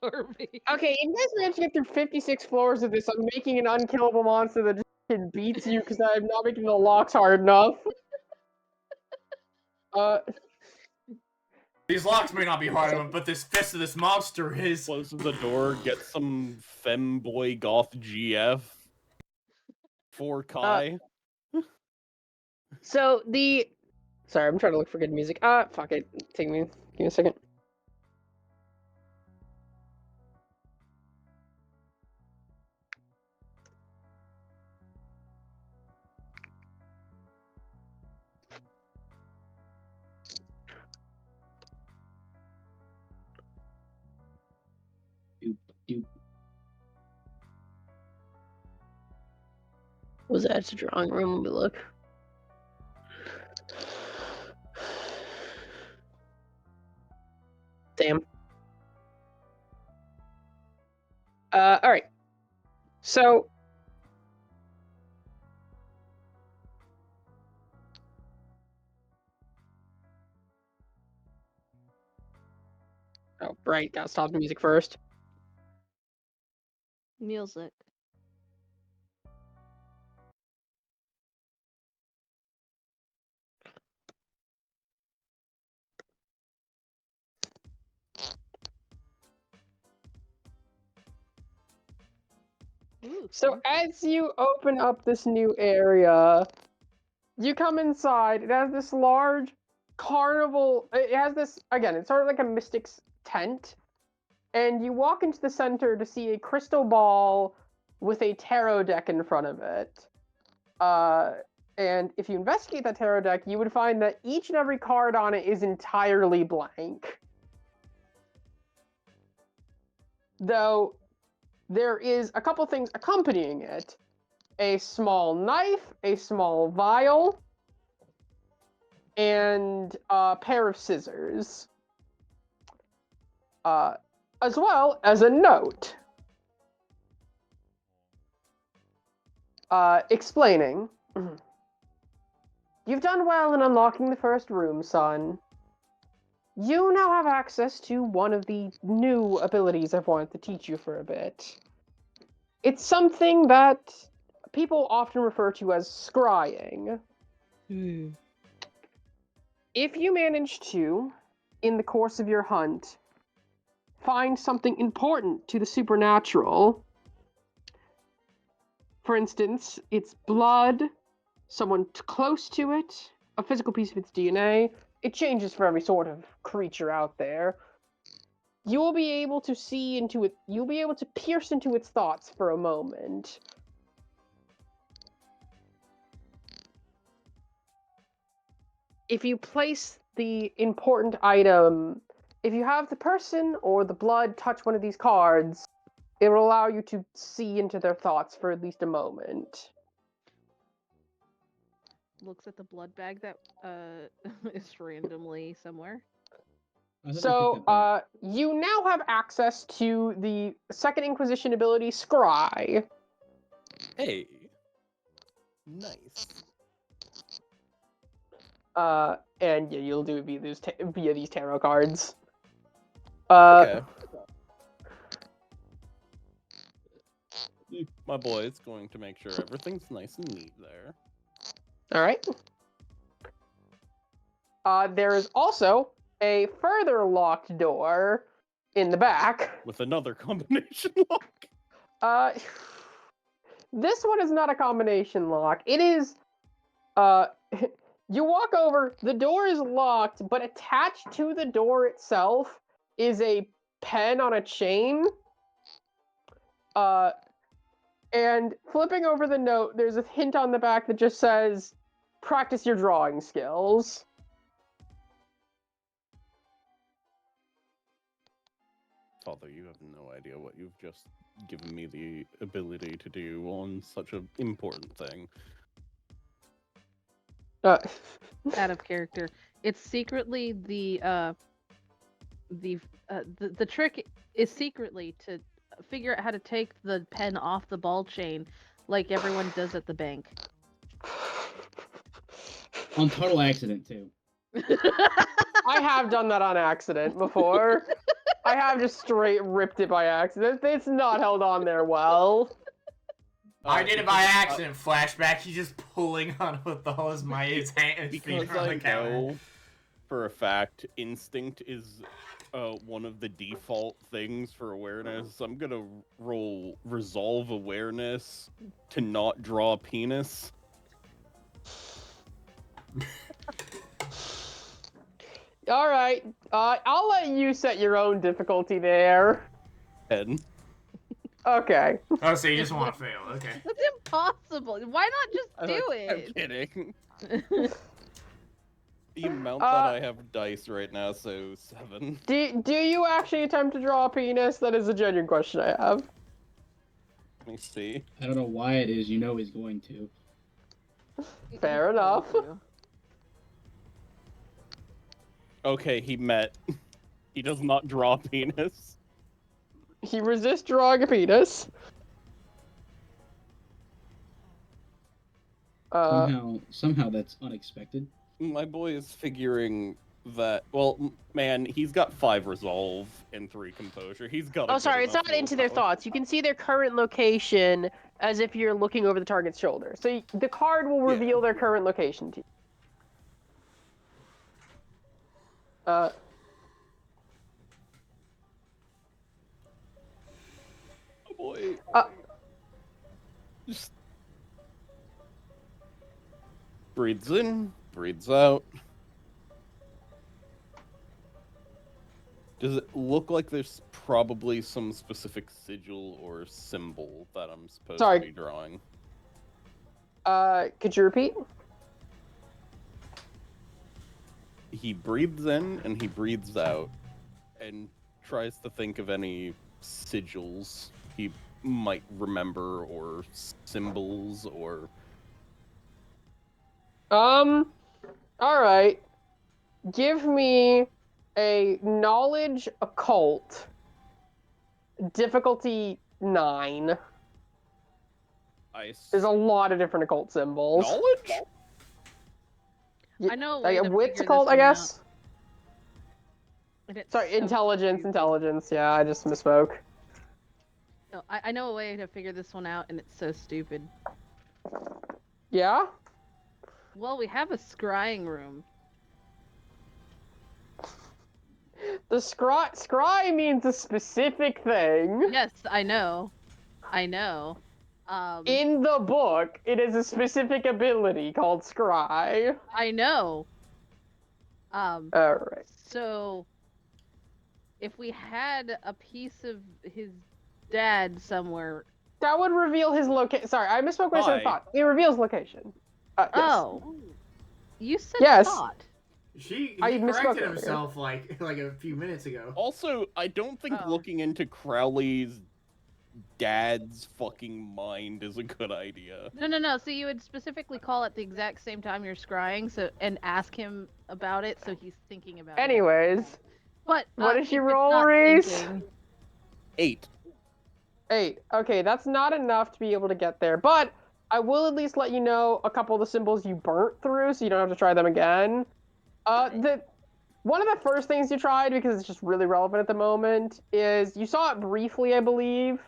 RV. Okay, if you guys manage to get through 56 floors of this, I'm making an unkillable monster that just beats you because I'm not making the locks hard enough. These locks may not be hard enough, but this fist of this monster is. Close the door, get some femboy goth GF for Kai. So the... Sorry, I'm trying to look for good music. Fuck it. Give me a second. Doop, doop. Was that a drawing room? Let me look. Damn. Alright. So... Oh, right. Gotta stop the music first. Music. Ooh, So fun. as you open up this new area, you come inside. It has this large carnival. It has this, again, it's sort of like a mystic's tent. And you walk into the center to see a crystal ball with a tarot deck in front of it. And if you investigate that tarot deck, you would find that each and every card on it is entirely blank. Though there is a couple things accompanying it. A small knife, a small vial, and a pair of scissors. As well as a note. Explaining. You've done well in unlocking the first room, son. You now have access to one of the new abilities I've wanted to teach you for a bit. It's something that people often refer to as scrying. If you manage to, in the course of your hunt, find something important to the supernatural, for instance, its blood, someone close to it, a physical piece of its DNA, it changes for every sort of creature out there. You will be able to see into it, you'll be able to pierce into its thoughts for a moment. If you place the important item, if you have the person or the blood touch one of these cards, it will allow you to see into their thoughts for at least a moment. Looks at the blood bag that is randomly somewhere. So, you now have access to the Second Inquisition ability, Scry. Hey. Nice. And yeah, you'll do it via these tarot cards. Okay. My boy is going to make sure everything's nice and neat there. All right. There is also a further locked door in the back. With another combination lock. This one is not a combination lock. It is, you walk over, the door is locked, but attached to the door itself is a pen on a chain. And flipping over the note, there's a hint on the back that just says, practice your drawing skills. Father, you have no idea what you've just given me the ability to do on such an important thing. Out of character. It's secretly the trick is secretly to figure out how to take the pen off the ball chain, like everyone does at the bank. On total accident too. I have done that on accident before. I have just straight ripped it by accident. It's not held on there well. I did it by accident. Flashback. He's just pulling on with all his might. His hand, his feet Because on I the counter. know for a fact instinct is one of the default things for awareness. I'm gonna roll resolve awareness to not draw a penis. All right. I'll let you set your own difficulty there. 10. Okay. Oh, so you just want to fail? Okay. That's impossible. Why not just do I'm it? kidding. The amount that I have dice right now, so 7. Do you actually attempt to draw a penis? That is a genuine question I have. Let me see. I don't know why it is. You know he's going to. Fair enough. Okay, he met. He does not draw a penis. He resists drawing a penis. Somehow that's unexpected. My boy is figuring that. Well, man, he's got 5 resolve and 3 composure. He's got. Oh, sorry, it's not into their thoughts. You can see their current location as if you're looking over the target's shoulder. So the card will reveal their current location to you. Oh boy. Just breathes in, breathes out. Does it look like there's probably some specific sigil or symbol that I'm supposed to be drawing? Could you repeat? He breathes in and he breathes out and tries to think of any sigils he might remember or symbols or... Alright. Give me a knowledge occult. Difficulty 9. There's a lot of different occult symbols. Knowledge? I know a way to wit's figure occult, this I one out. guess. And it's Sorry, so intelligence. stupid. Intelligence. Yeah, I just misspoke. No, I know a way to figure this one out, and it's so stupid. Yeah. Well, we have a scrying room. The scry means a specific thing. Yes, I know. I know. In the book, it is a specific ability called scry. I know. Alright. So, if we had a piece of his dad somewhere. That would reveal his location. Sorry, I misspoke when I said Hi. thought. It reveals location. Yes. Oh. You said Yes. thought. He I misspoke corrected earlier. himself like a few minutes ago. Also, I don't think Oh. looking into Crowley's dad's fucking mind is a good idea. No. So you would specifically call at the exact same time you're scrying, and ask him about it, so he's thinking about it. Anyways, But what did if you it's roll, not Reese? thinking- 8. 8. Okay, that's not enough to be able to get there, but I will at least let you know a couple of the symbols you burnt through, so you don't have to try them again. One of the first things you tried, because it's just really relevant at the moment, is you saw it briefly, I believe.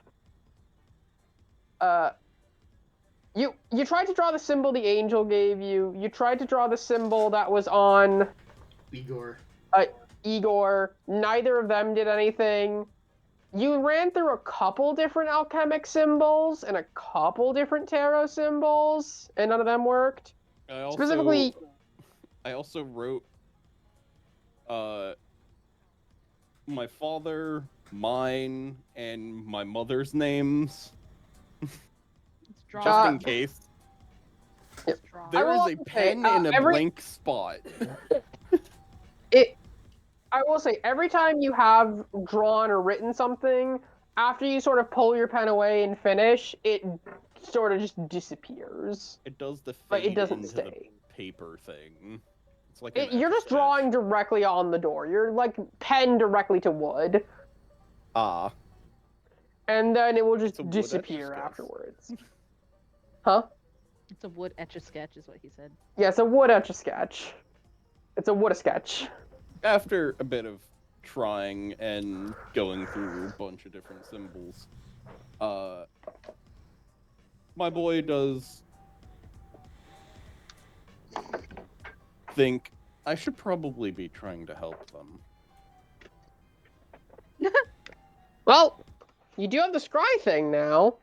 You tried to draw the symbol the angel gave you. You tried to draw the symbol that was on Igor. Neither of them did anything. You ran through a couple different alchemic symbols and a couple different tarot symbols, and none of them worked. Specifically, I also wrote my father, mine, and my mother's names. Let's draw Just it. in case. Let's draw it. There will is a also say, pen in a blank spot. I will say, every time you have drawn or written something, after you sort of pull your pen away and finish, it sort of just disappears. It does the Like, it fade doesn't into stay. the paper thing. It's like You're just drawing directly on the door. You're like pen directly to wood, Ah. and then it will just It's a wood disappear etch-a-sketch. afterwards. Huh? It's a wood etch-a-sketch, is what he said. Yeah, it's a wood etch-a-sketch. It's a wood-a-sketch. After a bit of trying and going through a bunch of different symbols, my boy does think I should probably be trying to help them. Well, you do have the scry thing now.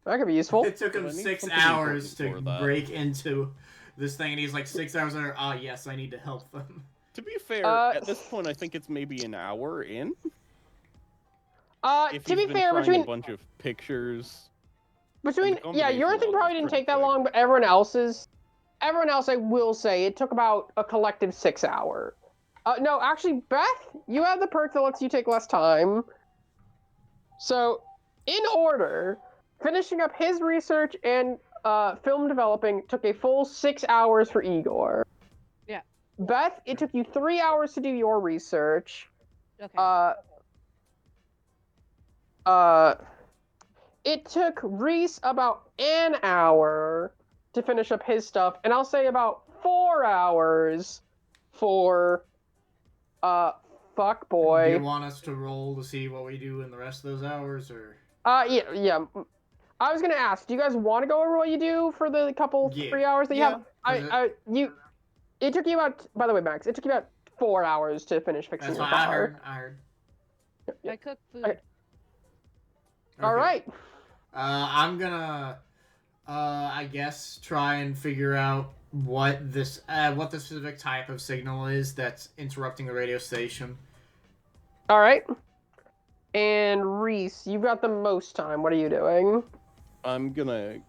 That could be useful. It took him But I need 6 something hours to important for that. break into this thing, and he's like 6 hours later. Ah, yes, I need to help them. To be fair, at this point, I think it's maybe an hour in. If To he's be been fair, trying a bunch of pictures. yeah, combination your thing level probably is didn't pretty take that big. long, but everyone else, I will say, it took about a collective 6 hour. No, actually, Beth, you have the perk that lets you take less time. So, in order, finishing up his research and film developing took a full 6 hours for Igor. Yeah. Beth, it took you 3 hours to do your research. Okay. It took Reese about an hour to finish up his stuff, and I'll say about 4 hours for fuck Do boy. you want us to roll to see what we do in the rest of those hours, or? Yeah. I was gonna ask, do you guys want to go over what you do for the couple 3 hours that you have? It took you about. By the way, Max, it took you about 4 hours to finish fixing That's your what car. I heard. I cook food. Okay. All right. I'm gonna, I guess, try and figure out what the specific type of signal is that's interrupting the radio station. All right. And Reese, you've got the most time. What are you doing? I'm gonna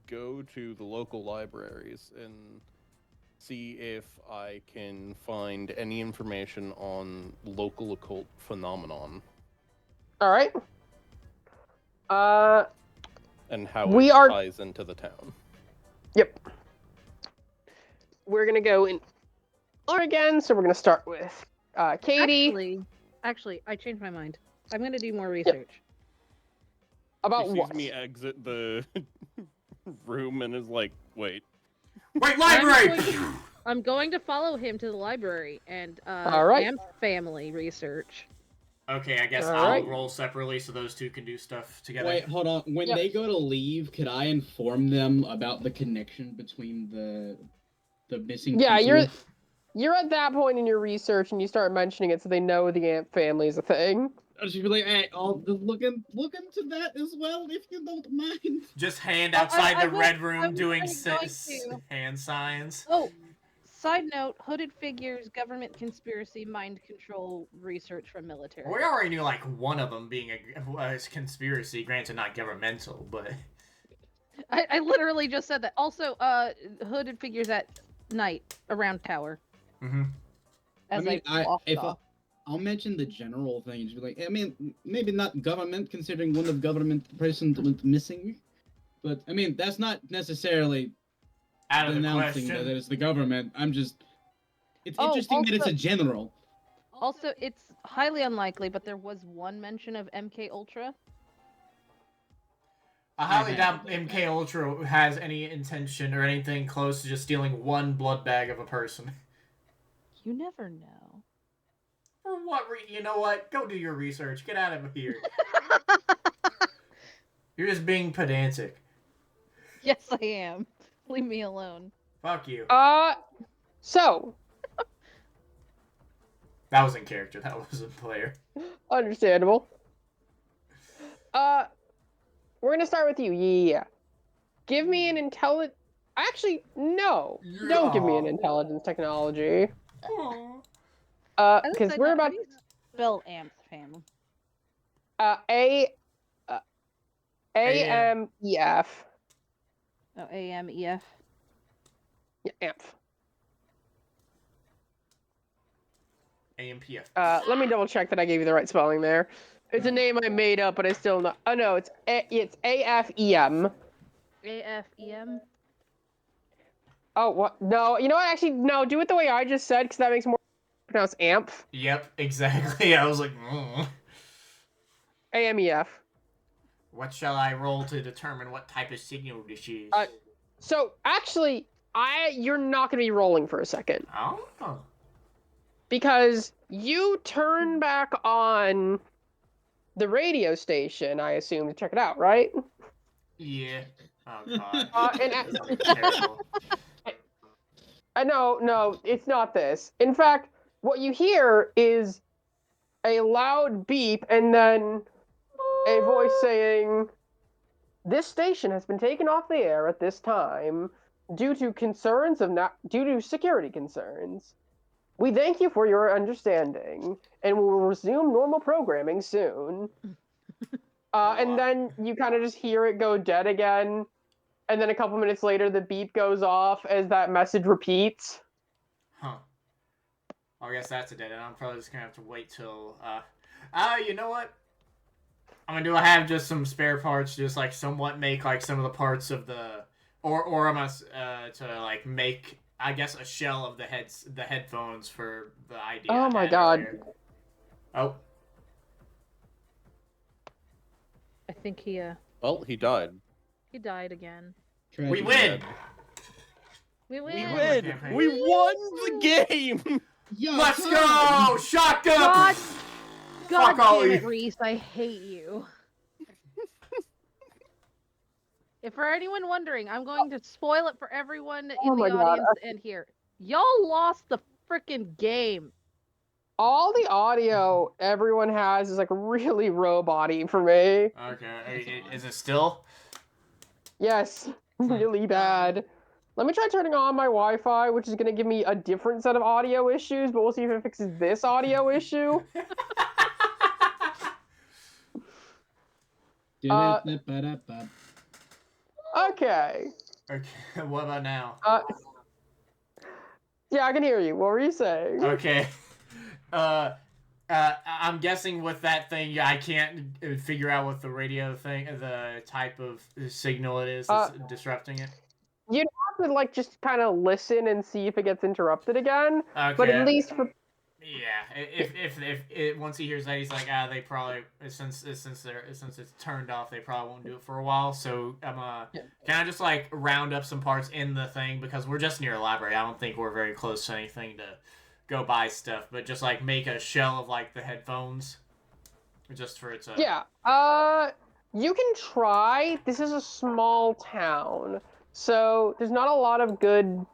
go to the local libraries and see if I can find any information on local occult phenomenon. All right. And how we it are- ties into the town. Yep. We're gonna go in order again, so we're gonna start with Katie. Actually, I changed my mind. I'm gonna do more research. About He sees what? me exit the room and is like, wait. Wait, library! I'm going to follow him to the library and All right. Amp family research. Okay, I guess All I'll right. roll separately so those two can do stuff together. Wait, hold on. When Yep. they go to leave, could I inform them about the connection between the missing Yeah, people? you're at that point in your research, and you start mentioning it, so they know the Amp family is a thing. I'll just be like, hey, I'll look into that as well, if you don't mind. Just hand outside the red room doing I'm going to. hand signs. Oh, side note: hooded figures, government conspiracy, mind control research from military. We already knew like one of them being a conspiracy, granted not governmental, but I literally just said that. Also, hooded figures at night around tower. mm-hmm. As I mean, walked off. I'll mention the general thing and just be like, I mean, maybe not government, considering one of government person went missing, but I mean, that's not necessarily Out of the announcing question. that it's the government. It's Oh, interesting that it's also- a general. Also, it's highly unlikely, but there was one mention of MK Ultra. I highly doubt MK Ultra has any intention or anything close to just stealing one blood bag of a person. You never know. For what you know what? Go do your research. Get out of here. You're just being pedantic. Yes, I am. Leave me alone. Fuck you. So, That was in character. That wasn't player. understandable. We're gonna start with you. Yeah. Give me an Actually, no. Don't give me an intelligence technology. Because we're about to spell Amp's family. AMEF. Oh, AMEF. Yeah, AMF. AMPF. Let me double check that I gave you the right spelling there. It's a name I made up, but I still not. Oh no, it's AFEM. AFEM. Oh what? No, you know what? Actually, no. Do it the way I just said, because that makes more pronounced AMP. Yep, exactly. I was like, AMEF. What shall I roll to determine what type of signal this is? So actually, you're not gonna be rolling for a second. Oh. Because you turn back on the radio station, I assume, to check it out, right? Yeah. Oh god. And This is terrible. no, it's not this. In fact, what you hear is a loud beep and then a voice saying, "This station has been taken off the air at this time due to security concerns. We thank you for your understanding, and we will resume normal programming soon." And then you kind of just hear it go dead again, and then a couple minutes later, the beep goes off as that message repeats. Huh. I guess that's a dead end. I'm probably just gonna have to wait till, you know what? I'm gonna do, I have just some spare parts, just, like, somewhat make, like, some of the parts of the, or I'm gonna, to, like, make, I guess, a shell of the headphones for the idea. Oh my god. Earlier. Oh. I think he Well, he died. died again. We win! We win. We win! We won the game! Yeah, Let's go! Shotgun! God Fuck all damn it, you. Reese, I hate you. If for anyone wondering, I'm going to spoil it for everyone in my the God. audience and here. Y'all lost the freaking game. All the audio everyone has is like really robot-y for me. Okay, is it still? Yes, really bad. Let me try turning on my Wi-Fi, which is going to give me a different set of audio issues, but we'll see if it fixes this audio issue. Okay. Okay, what about now? Yeah, I can hear you. What were you saying? Okay. I'm guessing with that thing, I can't figure out what the radio thing, the type of signal it is that's disrupting it. You have to like just kind of listen and see if it gets interrupted again. Okay. But at least for if once he hears that, he's like, they probably since it's turned off, they probably won't do it for a while. So I'm can I just like round up some parts in the thing because we're just near a library. I don't think we're very close to anything to go buy stuff, but just like make a shell of like the headphones, just for its. Yeah. You can try. This is a small town, so there's not a lot of good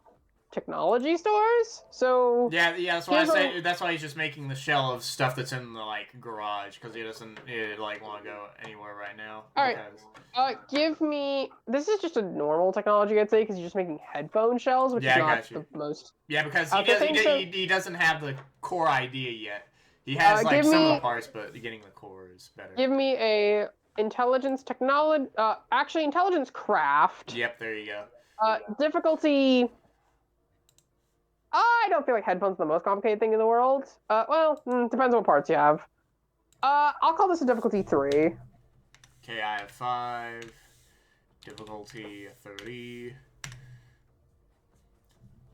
technology stores. So yeah, that's why I say that's why he's just making the shell of stuff that's in the like garage because he doesn't like want to go anywhere right now. All right. Give me. This is just a normal technology, I'd say, because you're just making headphone shells, which is not the most. Yeah, because he doesn't have the core idea yet. He has like some of the parts, but getting the core is better. Give me a intelligence technology. Actually, intelligence craft. Yep, there you go. Difficulty. I don't feel like headphones are the most complicated thing in the world. Well, depends on what parts you have. I'll call this a difficulty 3. Okay, I have 5. Difficulty 30.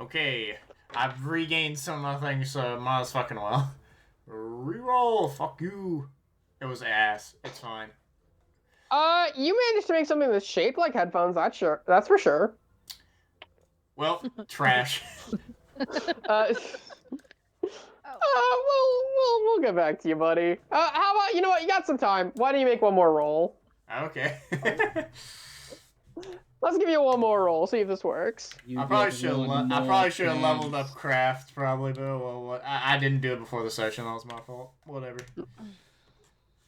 Okay, I've regained some of my things, so might as fucking well. Reroll, fuck you. It was ass. It's fine. You managed to make something that's shaped like headphones. That's for sure. Well, trash. We'll get back to you, buddy. How about, you know what? You got some time. Why don't you make one more roll? Okay. Let's give you one more roll. See if this works. I probably should have leveled up craft, probably, but well, I didn't do it before the session. That was my fault. Whatever.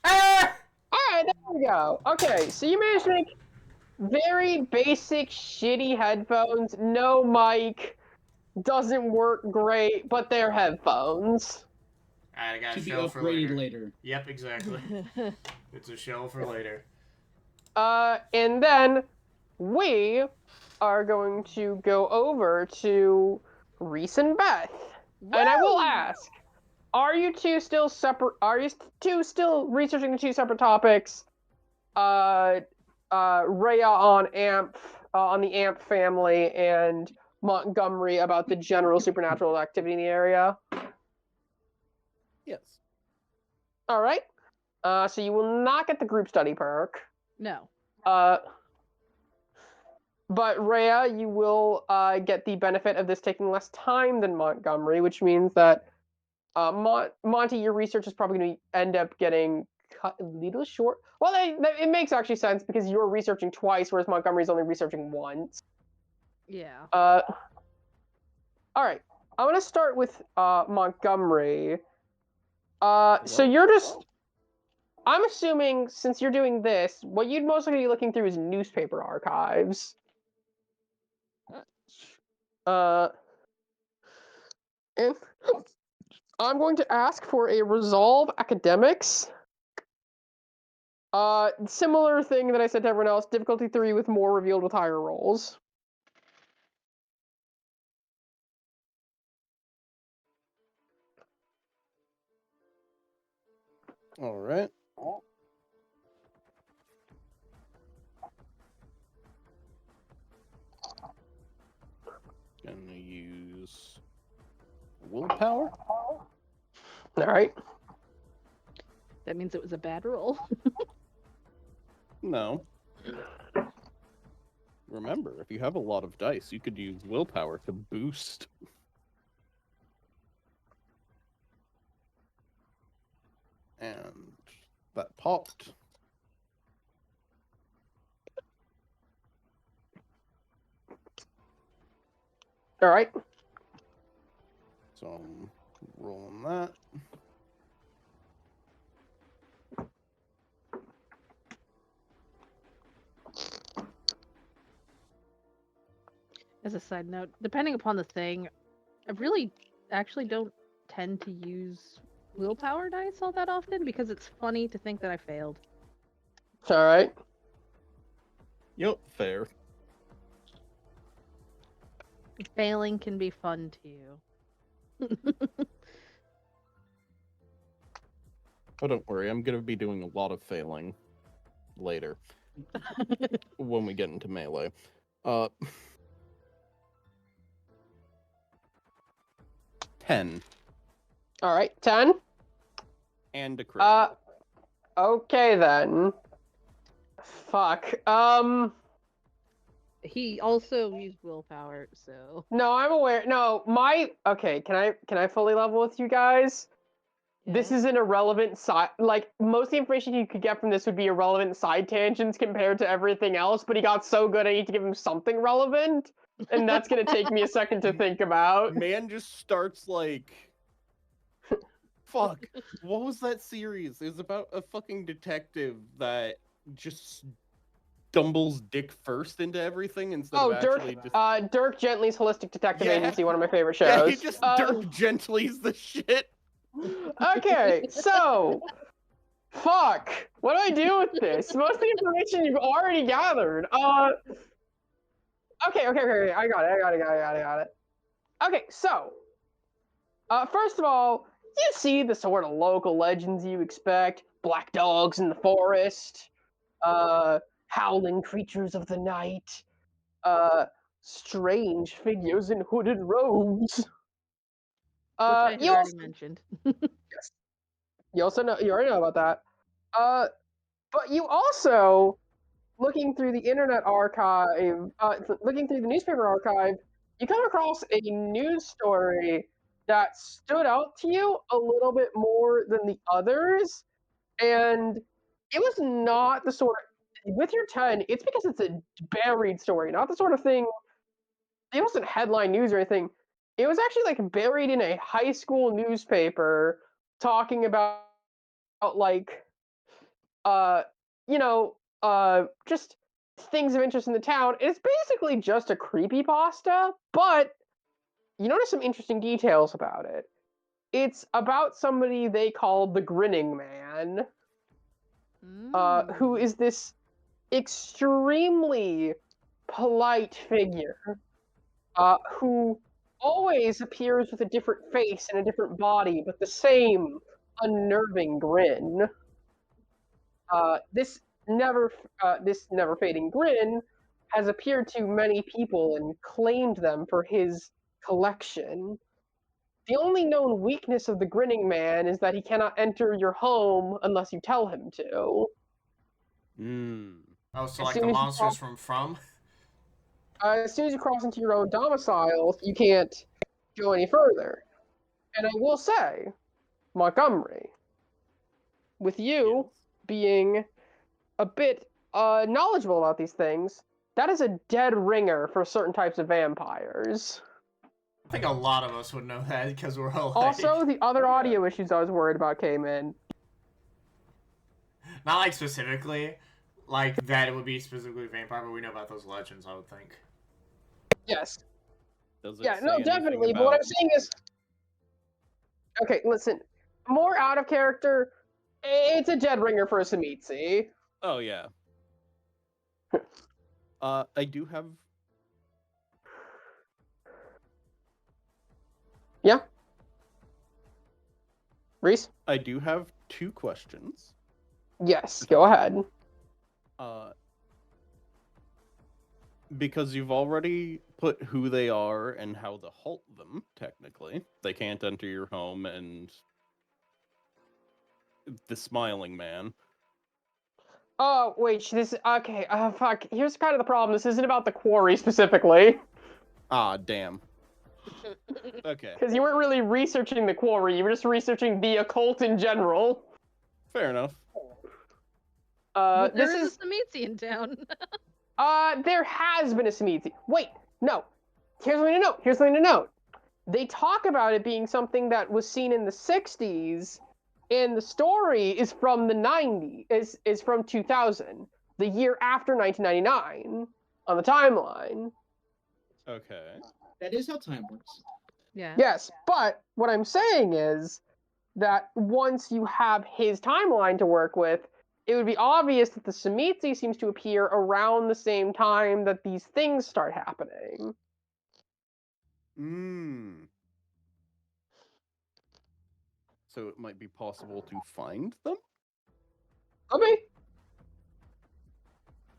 Ah! All right, there we go. Okay, so you managed to make very basic, shitty headphones. No mic. Doesn't work great, but they're headphones. I got to a be shell for upgraded later. Yep, exactly. It's a shell for later. And then we are going to go over to Reese and Beth. Woo! And I will ask, are you two still separate? Are you two still researching the 2 separate topics? Rhea on the Amp family, and Montgomery about the general supernatural activity in the area. Yes. All right. So you will not get the group study perk. No. But Rhea, you will get the benefit of this taking less time than Montgomery, which means that Monty, your research is probably going to end up getting cut a little short. Well, it makes actually sense because you're researching twice, whereas Montgomery's only researching once. Yeah. All right. I'm going to start with Montgomery. So you're just... I'm assuming, since you're doing this, what you'd most likely be looking through is newspaper archives. And I'm going to ask for a Resolve Academics. Similar thing that I said to everyone else, difficulty 3 with more revealed with higher rolls. All right. Gonna use willpower. All right. That means it was a bad roll. No. Remember, if you have a lot of dice, you could use willpower to boost. And that popped. All right. So I'm rolling that. As a side note, depending upon the thing, I really actually don't tend to use willpower dice all that often because it's funny to think that I failed. All right. Yep, fair. Failing can be fun too. Oh, don't worry, I'm gonna be doing a lot of failing later when we get into melee. 10. All right, 10. And a crit. Okay then. Fuck. He also used willpower, so No, I'm aware. No, okay. Can I fully level with you guys? This yeah. is an irrelevant side. Like most of the information you could get from this would be irrelevant side tangents compared to everything else. But he got so good, I need to give him something relevant, and that's gonna take me a second to think about. Man just starts like, fuck. What was that series? It was about a fucking detective that just stumbles dick first into everything instead of actually just. Dirk Gently's Holistic Detective Yeah. Agency, one of my favorite shows. Yeah, he just Dirk Gently's the shit. Okay, so fuck. What do I do with this? Most of the information you've already gathered. Okay. I got it. Okay, so first of all, you see the sort of local legends you expect: black dogs in the forest, howling creatures of the night, strange figures in hooded robes. Which I had You already mentioned. you already know about that. But you also, looking through the internet archive, looking through the newspaper archive, you come across a news story that stood out to you a little bit more than the others, and it was not the sort of, with your 10, it's because it's a buried story, not the sort of thing, it wasn't headline news or anything. It was actually like buried in a high school newspaper talking about like uh just things of interest in the town. It's basically just a creepypasta, but you notice some interesting details about it. It's about somebody they call the Grinning Man, who is this extremely polite figure who always appears with a different face and a different body, but the same unnerving grin. This never fading grin has appeared to many people and claimed them for his collection. The only known weakness of the grinning man is that he cannot enter your home unless you tell him to. Oh, so As like soon the as you monsters from? as soon as you cross into your own domicile, you can't go any further. And I will say, Montgomery, with you Yes. being a bit knowledgeable about these things, that is a dead ringer for certain types of vampires. I think a lot of us would know that because we're all like... Also, the other audio issues I was worried about came in. Not like specifically, like that it would be specifically vampire, but we know about those legends, I would think. Yes. Does it Yeah, say no, anything definitely. But about... what I'm saying is, okay, listen, more out of character, it's a dead ringer for a Samitsi. Oh, yeah. I do have... Yeah? Reese? I do have 2 questions. Yes, go ahead. Because you've already put who they are and how to halt them, technically. They can't enter your home, and the smiling man. Oh, wait, this is, okay, fuck, here's kind of the problem. This isn't about the quarry specifically. Ah, damn. Okay. Because you weren't really researching the quarry, you were just researching the occult in general. Fair enough. There This is a Samitsi in town. There has been a Samitsi. Wait, no. Here's something to note. They talk about it being something that was seen in the 60s, and the story is from the 90s, is from 2000, the year after 1999, on the timeline. Okay. That is how time works. Yeah. Yes, but what I'm saying is that once you have his timeline to work with, it would be obvious that the Samitsi seems to appear around the same time that these things start happening. So it might be possible to find them? Okay.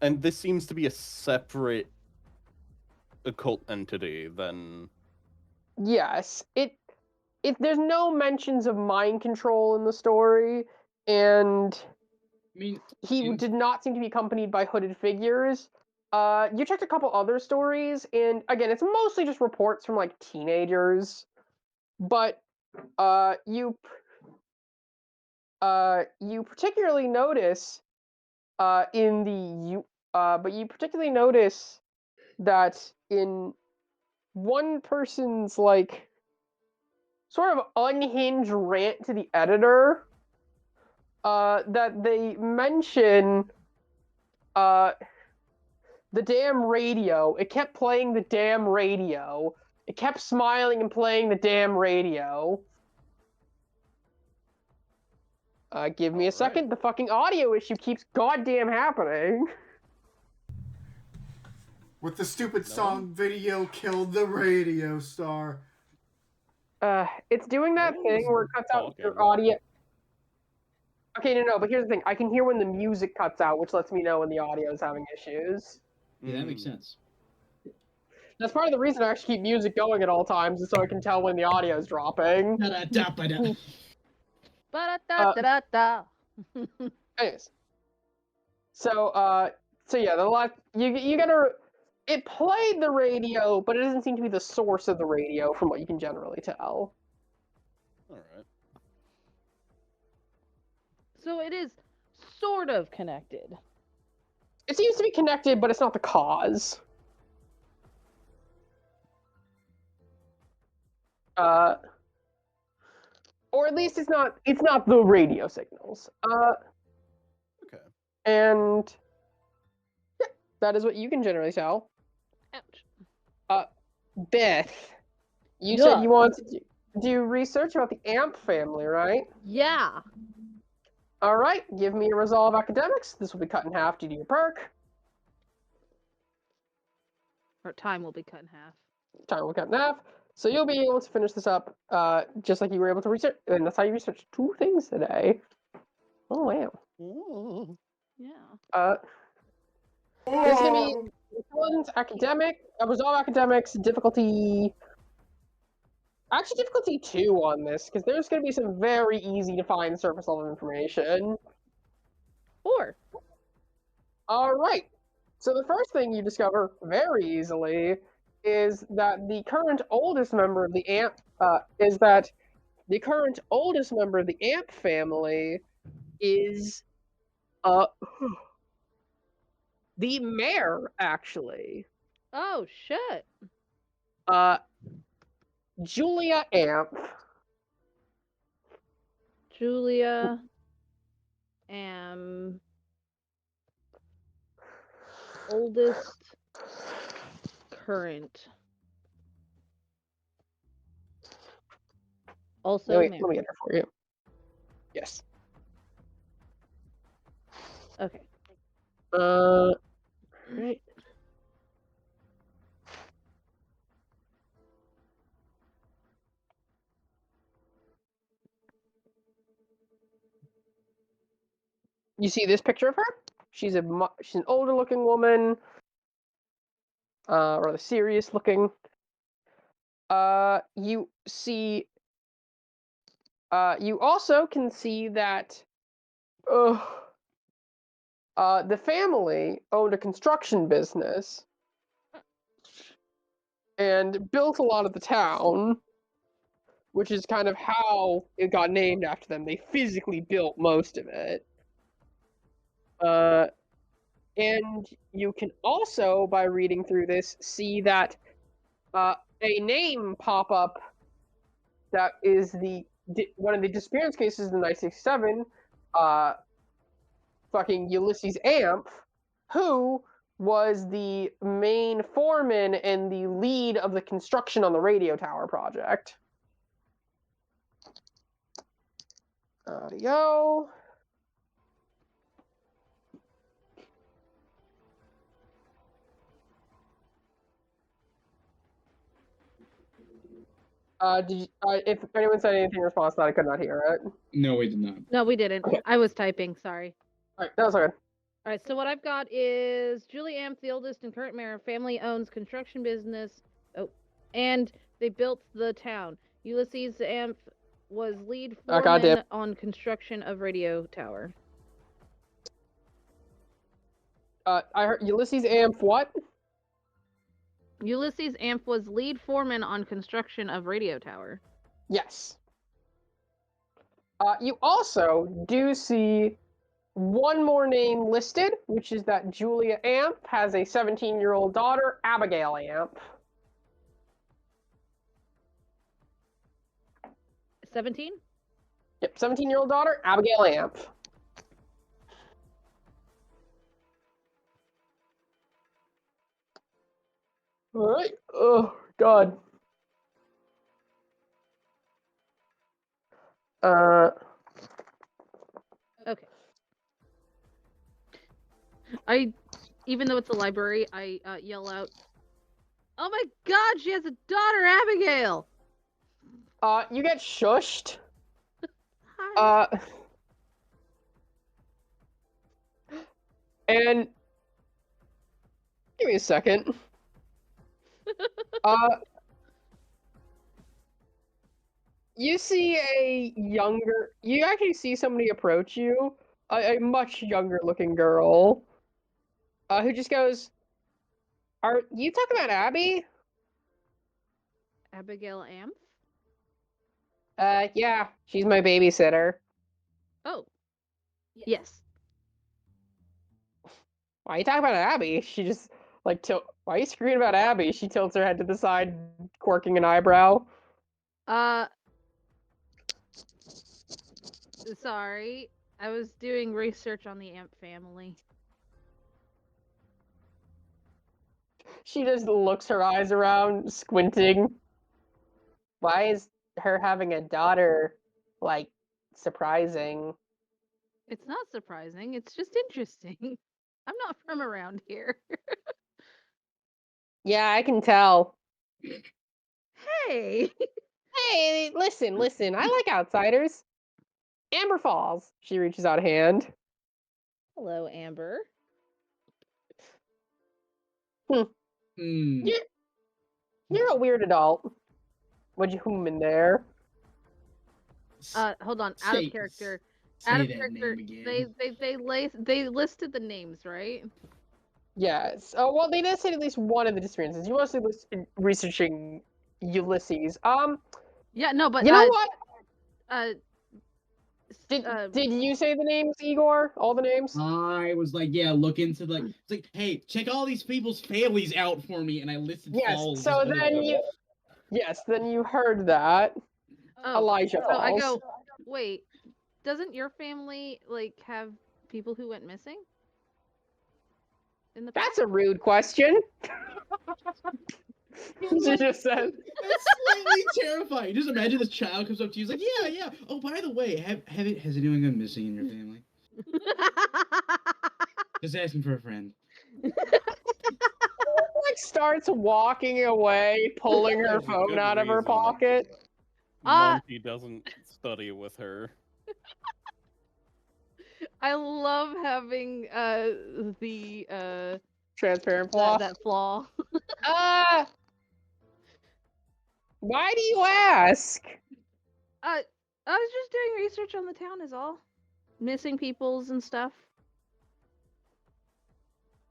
And this seems to be a separate occult entity than... Yes, there's no mentions of mind control in the story, and I mean, he did not seem to be accompanied by hooded figures. You checked a couple other stories, and again, it's mostly just reports from like teenagers. But you particularly notice but you particularly notice that in one person's like sort of unhinged rant to the editor, that they mention the damn radio. It kept playing the damn radio. It kept smiling and playing the damn radio. Give me a second. The fucking audio issue keeps goddamn happening. With the stupid song video killed the radio star. It's doing that thing where it cuts out your audio. Okay, no, but here's the thing. I can hear when the music cuts out, which lets me know when the audio is having issues. Yeah, that makes sense. That's part of the reason I actually keep music going at all times, is so I can tell when the audio is dropping. Ba-da-da-da-da-da. Anyways. So yeah, the last you gotta. It played the radio, but it doesn't seem to be the source of the radio, from what you can generally tell. All right. So it is sort of connected. It seems to be connected, but it's not the cause. Or at least it's not the radio signals. Okay. And yeah, that is what you can generally tell. Ouch. Beth, you Yeah. said you wanted to do research about the Amp family, right? Yeah. All right, give me a resolve academics. This will be cut in half due to your perk. Our time will be cut in half. Time will cut in half. So you'll be able to finish this up just like you were able to research. And that's how you researched 2 things today. Oh, wow. Ooh. Yeah. This is going to be intelligence, academic, resolve academics, difficulty... Actually, difficulty 2 on this, because there's going to be some very easy to find surface level information. 4. All right. So the first thing you discover very easily is that the current oldest member of the Amp family is the mayor, actually. Oh shit. Julia Amp. Julia oldest current. Also Wait, married. let me get her for you. Yes. Okay. Right. You see this picture of her? She's an older looking woman, rather serious looking. You also can see that the family owned a construction business and built a lot of the town, which is kind of how it got named after them. They physically built most of it. And you can also, by reading through this, see that a name pop up that is one of the disappearance cases in 1967, fucking Ulysses Amp, who was the main foreman and the lead of the construction on the radio tower project. Audio. If anyone said anything in response to that, I could not hear it. No, we did not. No, we didn't. Okay. I was typing, sorry. Alright, that was okay. Alright, so what I've got is Julie Amp, the oldest and current mayor, family owns construction business. Oh, and they built the town. Ulysses Amp was lead Oh, goddamn. foreman on construction of radio tower. I heard Ulysses Amp what? Ulysses Amp was lead foreman on construction of radio tower. Yes. You also do see one more name listed, which is that Julia Amp has a 17-year-old daughter, Abigail Amp. 17? Yep, 17-year-old daughter, Abigail Amp. All right. Oh, God. Okay. Even though it's a library, I yell out, "Oh my God, she has a daughter, Abigail!" You get shushed. Hi. And give me a second. You see you actually see somebody approach you, a much younger looking girl, who just goes, "Are you talking about Abby?" Abigail Amp? Yeah, she's my babysitter. Oh. Yes. Why are you talking about Abby? She just, like, why are you screaming about Abby? She tilts her head to the side, quirking an eyebrow. Sorry. I was doing research on the Amp family. She just looks her eyes around, squinting. Why is her having a daughter, like, surprising? It's not surprising. It's just interesting. I'm not from around here. Yeah, I can tell. Hey! Hey, listen, I like outsiders. Amber Falls. She reaches out a hand. Hello, Amber. Hmm. You're a weird adult. What'd you in there? Hold on. Out of character. Out of character. They listed the names, right? Yes. Oh well, they did say at least one of the disappearances. You mostly researching Ulysses. Yeah. No, but you know what? Did you say the names, Igor? All the names? I was like, yeah, look into it's like, hey, check all these people's families out for me, and I listed Falls. So then you heard that. Oh, Elijah Falls. So I go, wait, doesn't your family like have people who went missing? In the past? That's a rude question. She just said. That's slightly terrifying. Just imagine this child comes up to you, he's like, yeah. Oh, by the way, has anyone gone missing in your family? Just asking for a friend. Like starts walking away, pulling her phone out of her pocket. Monty doesn't study with her. I love having the transparent flaw. That flaw. Why do you ask? I was just doing research on the town is all. Missing peoples and stuff.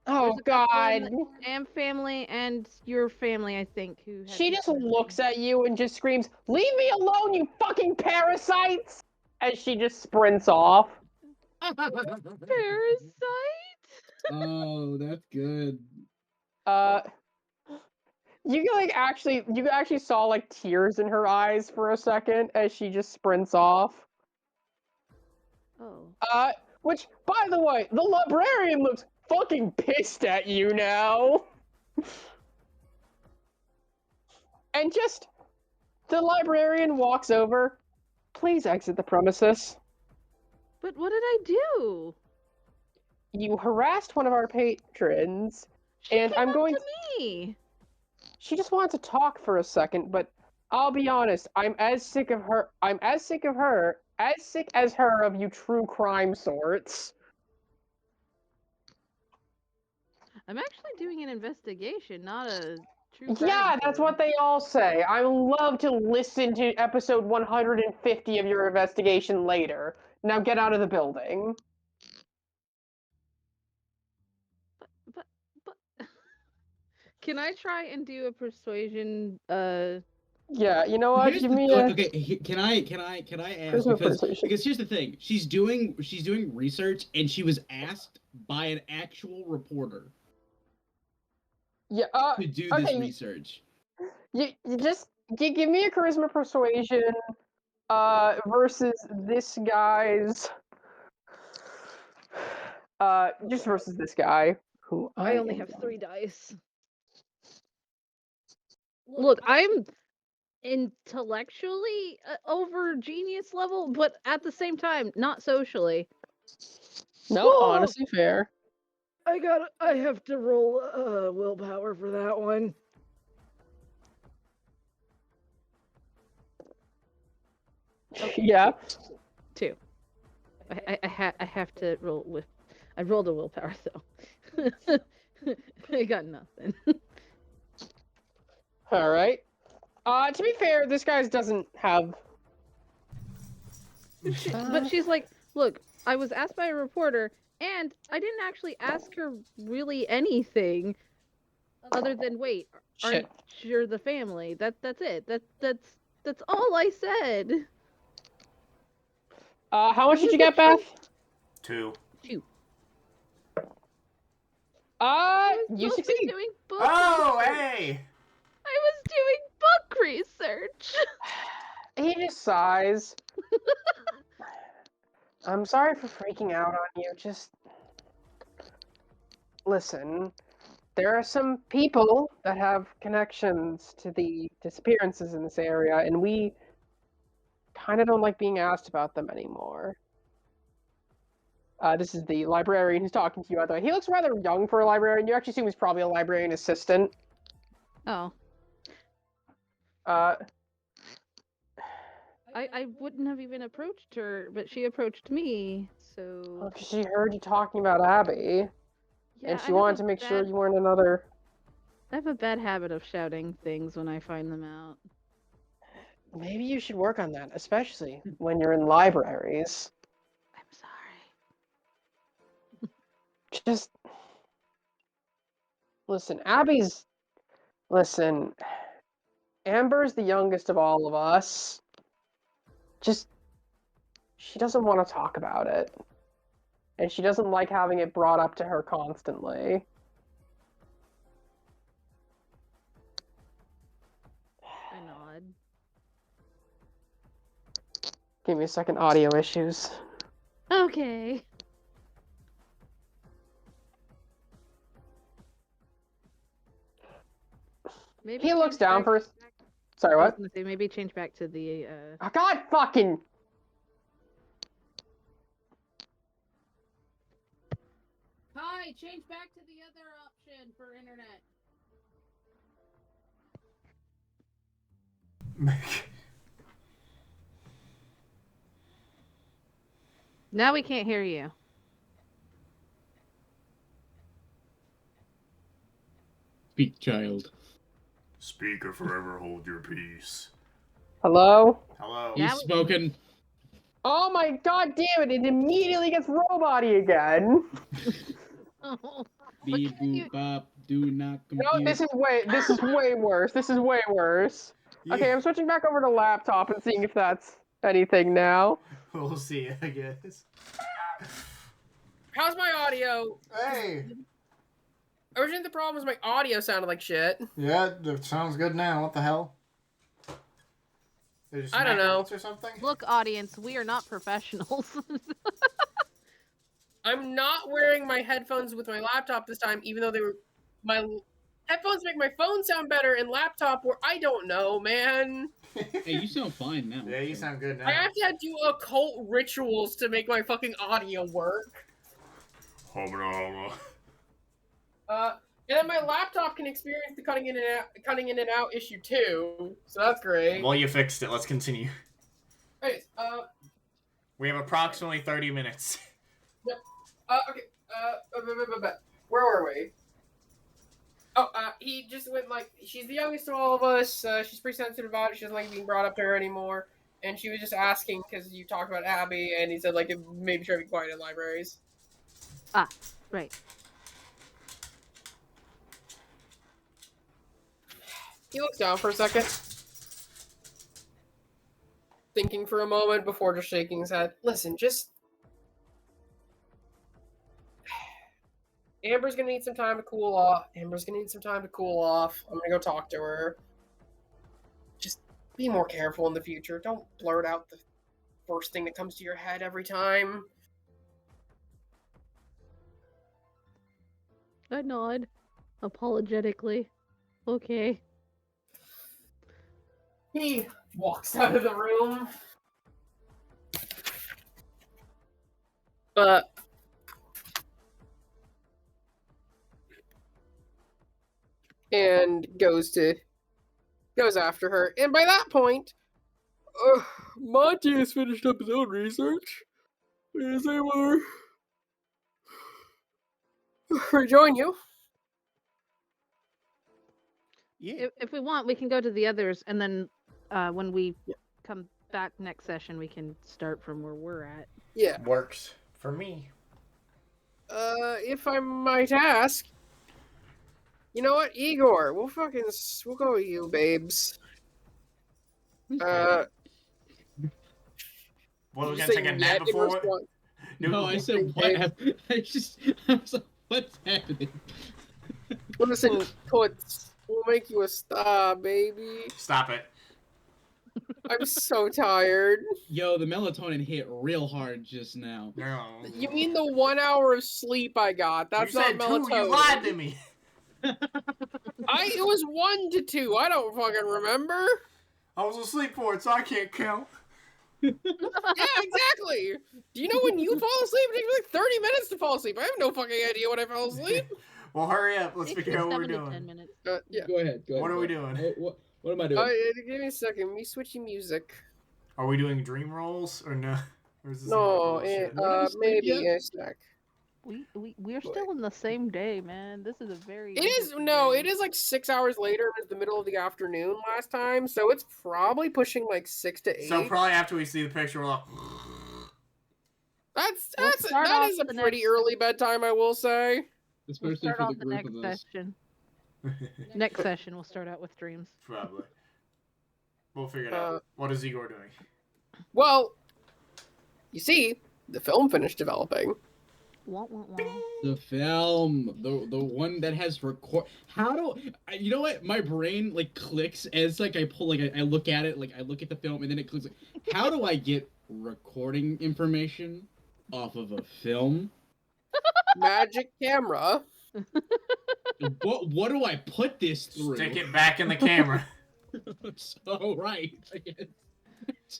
Oh God. Amp family and your family, I think, who she just looks at you and just screams, "Leave me alone, you fucking parasites!" As she just sprints off. Parasite? Oh, that's good. You actually saw like tears in her eyes for a second as she just sprints off. Oh. Which, by the way, the librarian looks fucking pissed at you now. And just the librarian walks over. Please exit the premises. But what did I do? You harassed one of our patrons, and I'm going to me. She just wanted to talk for a second, but I'll be honest, I'm as sick as her of you true crime sorts. I'm actually doing an investigation, not a True Yeah, crime that's story. what they all say. I love to listen to episode 150 of your investigation later. Now get out of the building. But can I try and do a persuasion? Yeah, you know what? Here's Give the me a okay. Can I ask charisma because persuasion. here's the thing. She's doing research and she was asked by an actual reporter Yeah. to do this Okay. research. You just give me a charisma persuasion. Versus this guy's. Just versus this guy who I only am have going- 3 dice. Look, I'm intellectually over genius level, but at the same time, not socially. No, Oh! honestly fair. I have to roll willpower for that one. Okay. Yeah. 2. I have to roll with. I rolled a willpower though. I got nothing. All right. To be fair, this guy doesn't have. But she's like, look, I was asked by a reporter, and I didn't actually ask her really anything other than wait, Shit. aren't you the family? That's it. That's all I said. How much did you get, Beth? 2. 2. You succeed. Doing book Oh, research. hey! I was doing book research. He just sighs. I'm sorry for freaking out on you. Just listen. There are some people that have connections to the disappearances in this area, and we kind of don't like being asked about them anymore. This is the librarian who's talking to you, by the way. He looks rather young for a librarian. You actually assume he's probably a librarian assistant. Oh, Uh, I wouldn't have even approached her, but she approached me. So well, she heard you talking about Abby, yeah, and she wanted to make sure you weren't another. I have a bad habit of shouting things when I find them out. Maybe you should work on that, especially when you're in libraries. I'm sorry. Just listen, listen. Amber's the youngest of all of us. Just she doesn't want to talk about it. And she doesn't like having it brought up to her constantly. I nod. Give me a second, audio issues. Okay. Maybe He looks change down back- first. Sorry, I was what? gonna say maybe change back to the Oh, God fucking. Hi, change back to the other option for internet. Now we can't hear you. Speak, child. Speak or forever hold your peace. Hello? Hello. Yeah. He's spoken. Oh my god damn it, it immediately gets robot-y again. Oh, Beep boop bop. Do not No, compute. this is way worse. This is way worse. Okay, I'm switching back over to laptop and seeing if that's anything now. We'll see, I guess. How's my audio? Hey! Originally, the problem was my audio sounded like shit. Yeah, it sounds good now. What the hell? I don't know. Or something? look, audience, we are not professionals. I'm not wearing my headphones with my laptop this time, even though my headphones make my phone sound better, and laptop where I don't know, man. Hey, you sound fine now. Yeah, you sound good now. I have to do occult rituals to make my fucking audio work. And then my laptop can experience the cutting in and out issue too, so that's great. Well, you fixed it. Let's continue. Anyways, We have approximately 30 minutes. okay, where were we? Oh, he just went like, she's the youngest of all of us. She's pretty sensitive about it. She doesn't like being brought up to her anymore. And she was just asking because you talked about Abby, and he said like maybe try to be quiet in libraries. Ah, right. He looks down for a second, thinking for a moment before just shaking his head. Listen, just Amber's gonna need some time to cool off. I'm gonna go talk to her. Just be more careful in the future. Don't blurt out the first thing that comes to your head every time. I nod apologetically. Okay. He walks out of the room. And goes after her. And by that point, Monty has finished up his own research. Is able to rejoin you. Yeah. If we want, we can go to the others, and then when we come back next session, we can start from where we're at. Yeah. Works for me. If I might ask, you know what, Igor? We'll go with you, babes. What, are we gonna take a nap before? No, I said what? I was like, what's happening? Listen, Toots, we'll make you a star, baby. Stop it. I'm so tired. Yo, the melatonin hit real hard just now. No. You mean the 1 hour of sleep I got? That's you not said melatonin. 2, you lied to me. It was 1 to 2. I don't fucking remember. I was asleep for it, so I can't count. Yeah, exactly. Do you know when you fall asleep? It takes me like 30 minutes to fall asleep. I have no fucking idea when I fell asleep. Well, hurry up. Let's It figure takes out what we're 7 to doing. 10 minutes. Yeah. Go ahead. What are we doing? What am I doing? Give me a second. Let me switch music. Are we doing dream rolls or no? Or is this No, maybe yet? a sec. We're still in the same day, man. This is a very. It is like 6 hours later. It's the middle of the afternoon last time, so it's probably pushing like 6 to 8. So probably after we see the picture, we're like, that is a pretty early bedtime, I will say. Especially We'll start for off the the group next of us. session. Next session, we'll start out with dreams. probably. We'll figure it out. What is Igor doing? Well, you see, the film finished developing. Wah, wah, wah. The film, the one that has record. How do you know what? My brain like clicks as like I pull like I look at it, like I look at the film and then it clicks. Like, how do I get recording information off of a film? Magic camera. What do I put this through? Stick it back in the camera. So right, I guess.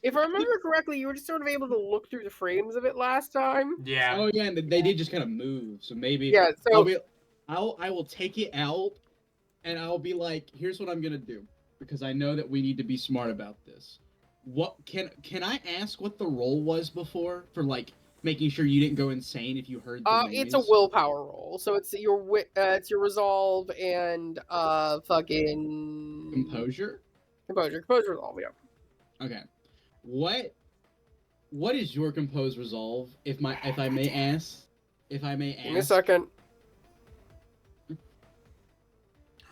If I remember correctly, you were just sort of able to look through the frames of it last time. Yeah. Oh yeah, and they did just kind of move. So maybe Yeah, so I will take it out, and I'll be like, here's what I'm gonna do, because I know that we need to be smart about this. What can I ask what the roll was before for like making sure you didn't go insane if you heard the noise? it's a willpower roll, so it's your resolve and fucking composure. Composure resolve, yeah. Okay. What is your composed resolve, if I may ask? If I may ask. Give me a second.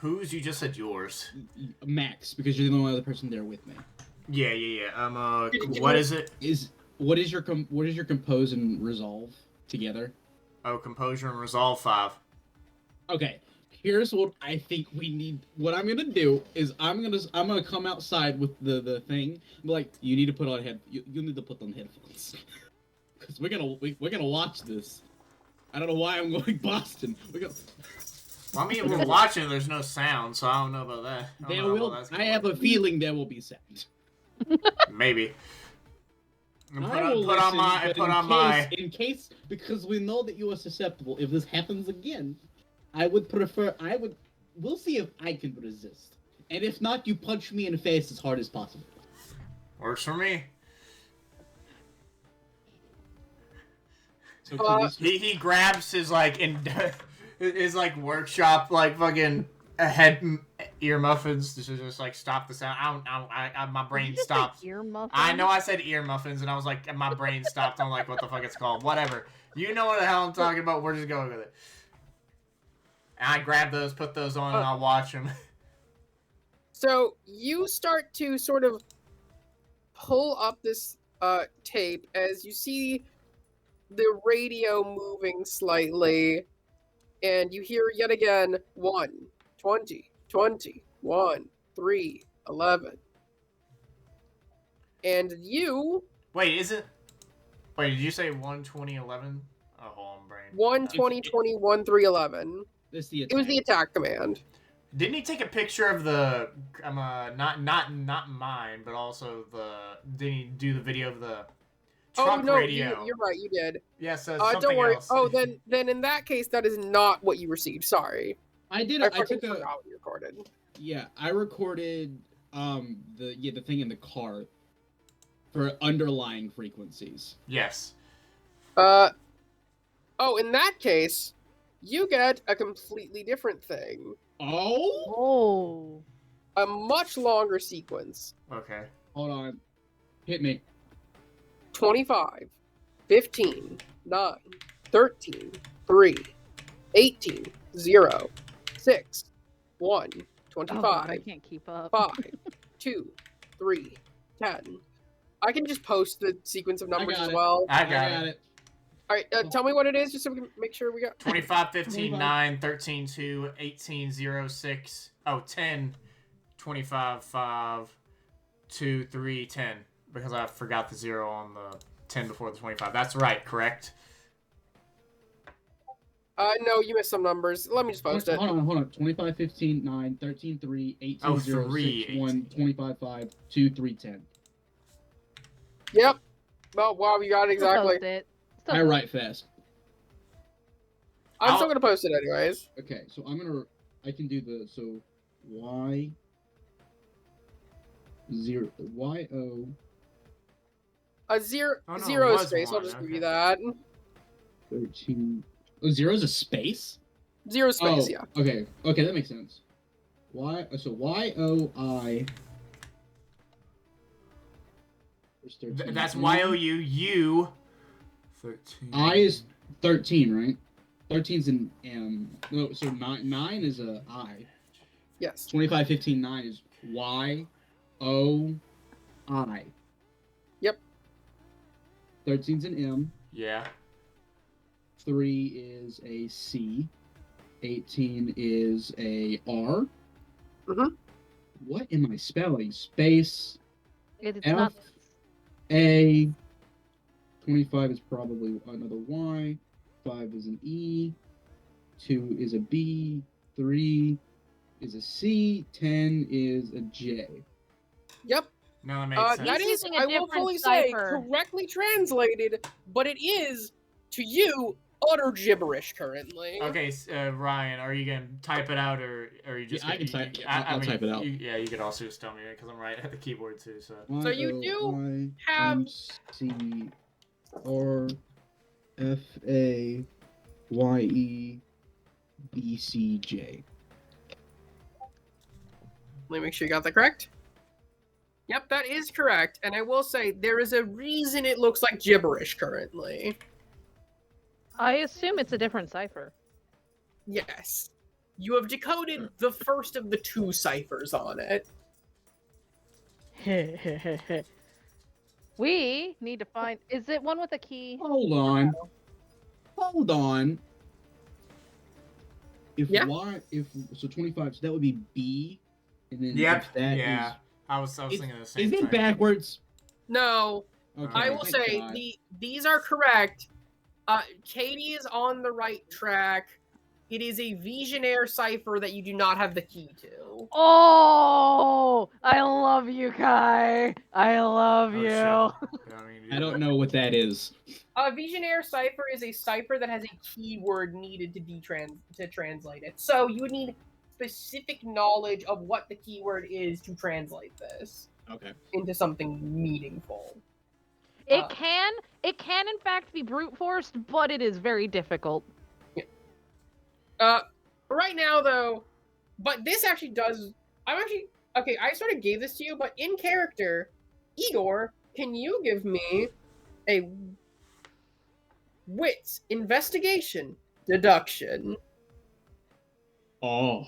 Whose? You just said yours. Max, because you're the only other person there with me. Yeah. What is it? What is your compose and resolve together? Oh, composure and resolve 5. Okay. Here's what I think we need. What I'm gonna do is I'm gonna come outside with the thing. I'm like, you need to put on you need to put on headphones because we're gonna watch this. I don't know why I'm going Boston. Well, I mean, we're watching. There's no sound, so I don't know about that. I have a feeling there will be sound. Maybe. In case, because we know that you are susceptible. If this happens again, we'll see if I can resist. And if not, you punch me in the face as hard as possible. Works for me. So he grabs his like his like workshop like fucking ear muffins to just like stop the sound. My brain stopped. Ear muffins? I know I said ear muffins, and I was like, my brain stopped. I'm like, what the fuck it's called? Whatever. You know what the hell I'm talking about. We're just going with it. And I grab those, put those on, and I'll watch them. So you start to sort of pull up this tape as you see the radio moving slightly, and you hear yet again 1, 20, 20, 1, 3, 11. And you... Wait, Wait, did you say 1, 20, 11? Oh, hold on, brain. 1, 20, 20, 1, 3, 11. It was the attack command. Didn't he take a picture of the not mine, but also didn't he do the video of the truck radio? You're right, you did. Yeah, so don't worry. else. Oh, then in that case, that is not what you received. Sorry. I did. I took forgot what you recorded. Yeah, I recorded the thing in the car for underlying frequencies. Yes. Oh, in that case, you get a completely different thing. Oh. A much longer sequence. Okay. Hold on. Hit me. 25, 15, 9, 13, 3, 18, 0, 6, 1, 25. Oh God, I can't keep up. 5, 2, 3, 10. I can just post the sequence of numbers as well. I got it. All right, tell me what it is, just so we can make sure we got... 25, 15, 9, 13, 2, 18, 0, 6, 10, 25, 5, 2, 3, 10. Because I forgot the 0 on the 10 before the 25. That's right, correct? No, you missed some numbers. Let me just post it. Hold on. 25, 15, 9, 13, 3, 18, 0, 6, 1, 25, 5, 2, 3, 10. Yep. Oh, wow, you got it exactly. I write fast. I'm still going to post it anyways. Okay, so I can do Y 0, Y-O. A zero space, I'll just give you that. 13. Oh, 0's a space? 0 space, yeah. Okay, that makes sense. So Y-O-I. That's Y-O-U. 13. I is 13, right? 13's an M. No, so 9 is a I. Yes. 25, 15, 9 is Y-O-I. Yep. 13's an M. Yeah. 3 is a C. 18 is a R. Mm-hmm. What am I spelling? Space. It's F. not... A. 25 is probably another Y. 5 is an E. 2 is a B. 3 is a C. 10 is a J. Yep. No, that makes sense. That is, I will fully say, correctly translated, but it is, to you, utter gibberish currently. Okay, Ryan, are you going to type it out, or are you just I can type I'll type it out. You could also just tell me, because I'm right at the keyboard, too. So you do have... R-F-A-Y-E-B-C-J. Let me make sure you got that correct. Yep, that is correct. And I will say, there is a reason it looks like gibberish currently. I assume it's a different cipher. Yes. You have decoded the first of the 2 ciphers on it. We need to find... Is it one with a key? Hold on. If 25, so that would be B, and then I was thinking the same thing. Is it backwards? No. Okay. I will say these are correct. Katie is on the right track. It is a Visionaire cipher that you do not have the key to. Oh, I love you, Kai. I love you. I don't know what that is. A Visionaire cipher is a cipher that has a keyword needed to translate it. So you would need specific knowledge of what the keyword is to translate this. Okay. Into something meaningful. It can in fact be brute forced, but it is very difficult. Right now, though, But this actually does. Okay. I sort of gave this to you, but in character, Igor, can you give me a wits investigation deduction? Oh.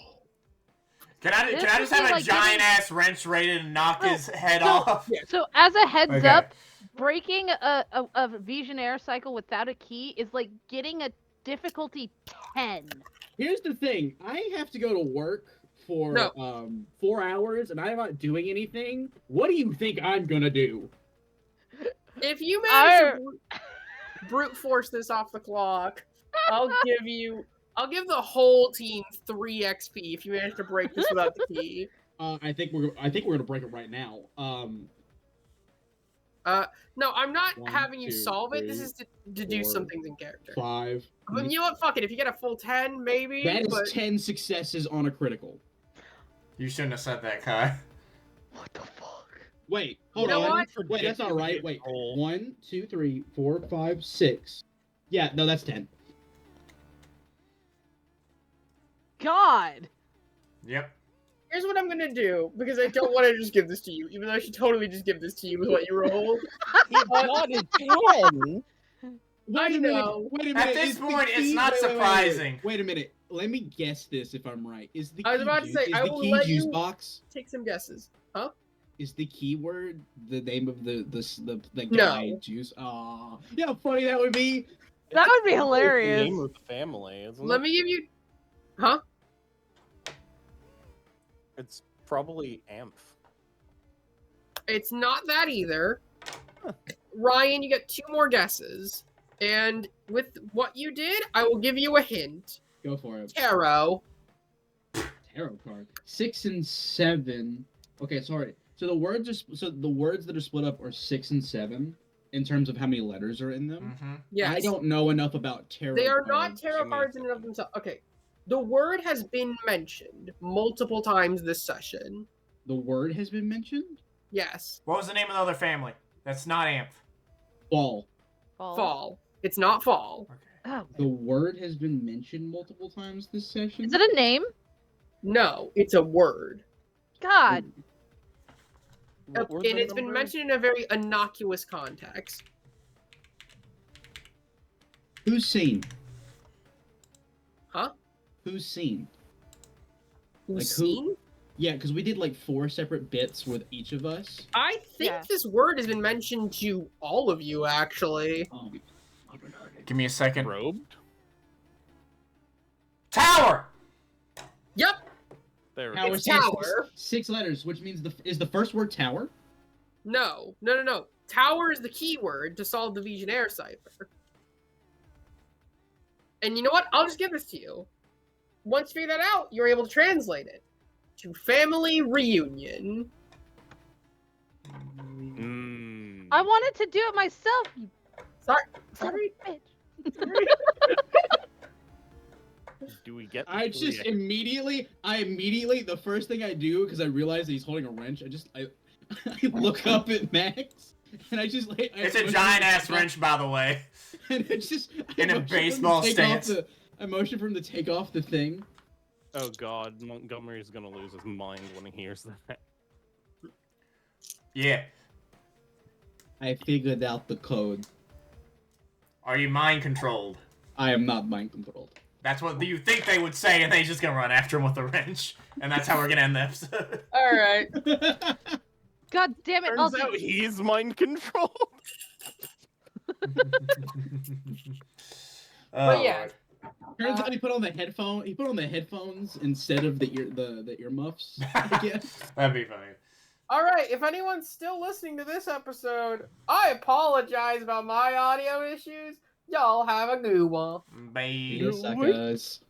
Can I This just would have be a like giant ass wrench ready to knock his head so- off? Yeah. So as a heads Okay. up, breaking a Visionaire cycle without a key is like getting a difficulty 10. Here's the thing. I have to go to work for No. 4 hours, and I'm not doing anything. What do you think I'm gonna do? If you manage to brute force this off the clock, I'll give the whole team 3 XP if you manage to break this without the key. I think we're gonna break it right now. No, I'm not 1, having you 2, solve it. This 3, is to do 4, some things in character. 5. But you know what? Fuck it. If you get a full 10, maybe. That is but... 10 successes on a critical. You shouldn't have said that, Kai. What the fuck? Wait, hold You know on. what? Wait, that's not right. Wait, Roll. 1, 2, 3, 4, 5, 6. Yeah, no, that's 10. God. Yep. Here's what I'm gonna do, because I don't want to just give this to you, even though I should totally just give this to you with what you rolled. He got a 10. Wait a know. minute. Wait a minute. At this Is the point, it's key- not wait, wait, wait, wait. surprising. Wait a minute. Let me guess this if I'm right. Is the I was key about to juice, say, is I the will key let juice you- box? Take some guesses. Huh? Is the keyword the name of the No. guy juice? Aw, you know how funny that would be. That would be The hilarious. name of the family, isn't Let it? me give you. Huh? It's probably Amph. It's not that either. Ryan, you get 2 more guesses. And with what you did, I will give you a hint. Go for it. Tarot. Tarot card. 6 and 7. Okay, sorry. So the words that are split up are 6 and 7 in terms of how many letters are in them. Mm-hmm. Yes. I don't know enough about tarot. They are not cards. tarot cards in and of themselves. Okay. The word has been mentioned multiple times this session. The word has been mentioned. Yes. What was the name of the other family? That's not Amph. Fall. Fall. It's not fall. Okay. Oh. The word has been mentioned multiple times this session. Is it a name? No, it's a word. God. What were And the it's been numbers? mentioned in a very innocuous context. Who's seen? Huh? Who's seen? Who's Like who- seen? Yeah, because we did like 4 separate bits with each of us. I think Yeah. this word has been mentioned to all of you, actually. Give me a second. Robed? Tower! Yep. There we Tower, go. It's six- tower. 6 letters, which means is the first word tower? No. Tower is the keyword to solve the Visionaire cipher. And you know what? I'll just give this to you. Once you figure that out, you're able to translate it to family reunion. Mm. I wanted to do it myself, you Sorry. son of Sorry. a bitch. Do we get? I the just three- immediately, the first thing I do, because I realize that he's holding a wrench, I look up at Max, and I just like... It's a giant ass wrench, by the way. And it's just... I In a motion for him to baseball take off stance. I motion for him to take off the thing. Oh God, Montgomery's gonna lose his mind when he hears that. Yeah. I figured out the code. Are you mind controlled? I am not mind controlled. That's what you think they would say, and they just gonna run after him with a wrench. And that's how we're gonna end the episode. All right. God damn it! Turns out he's mind controlled. Oh, yeah. Lord. Turns out he put on the headphones instead of the earmuffs, I guess. That'd be funny. All right. If anyone's still listening to this episode, I apologize about my audio issues. Y'all have a good one. Bye. Yes, suckers.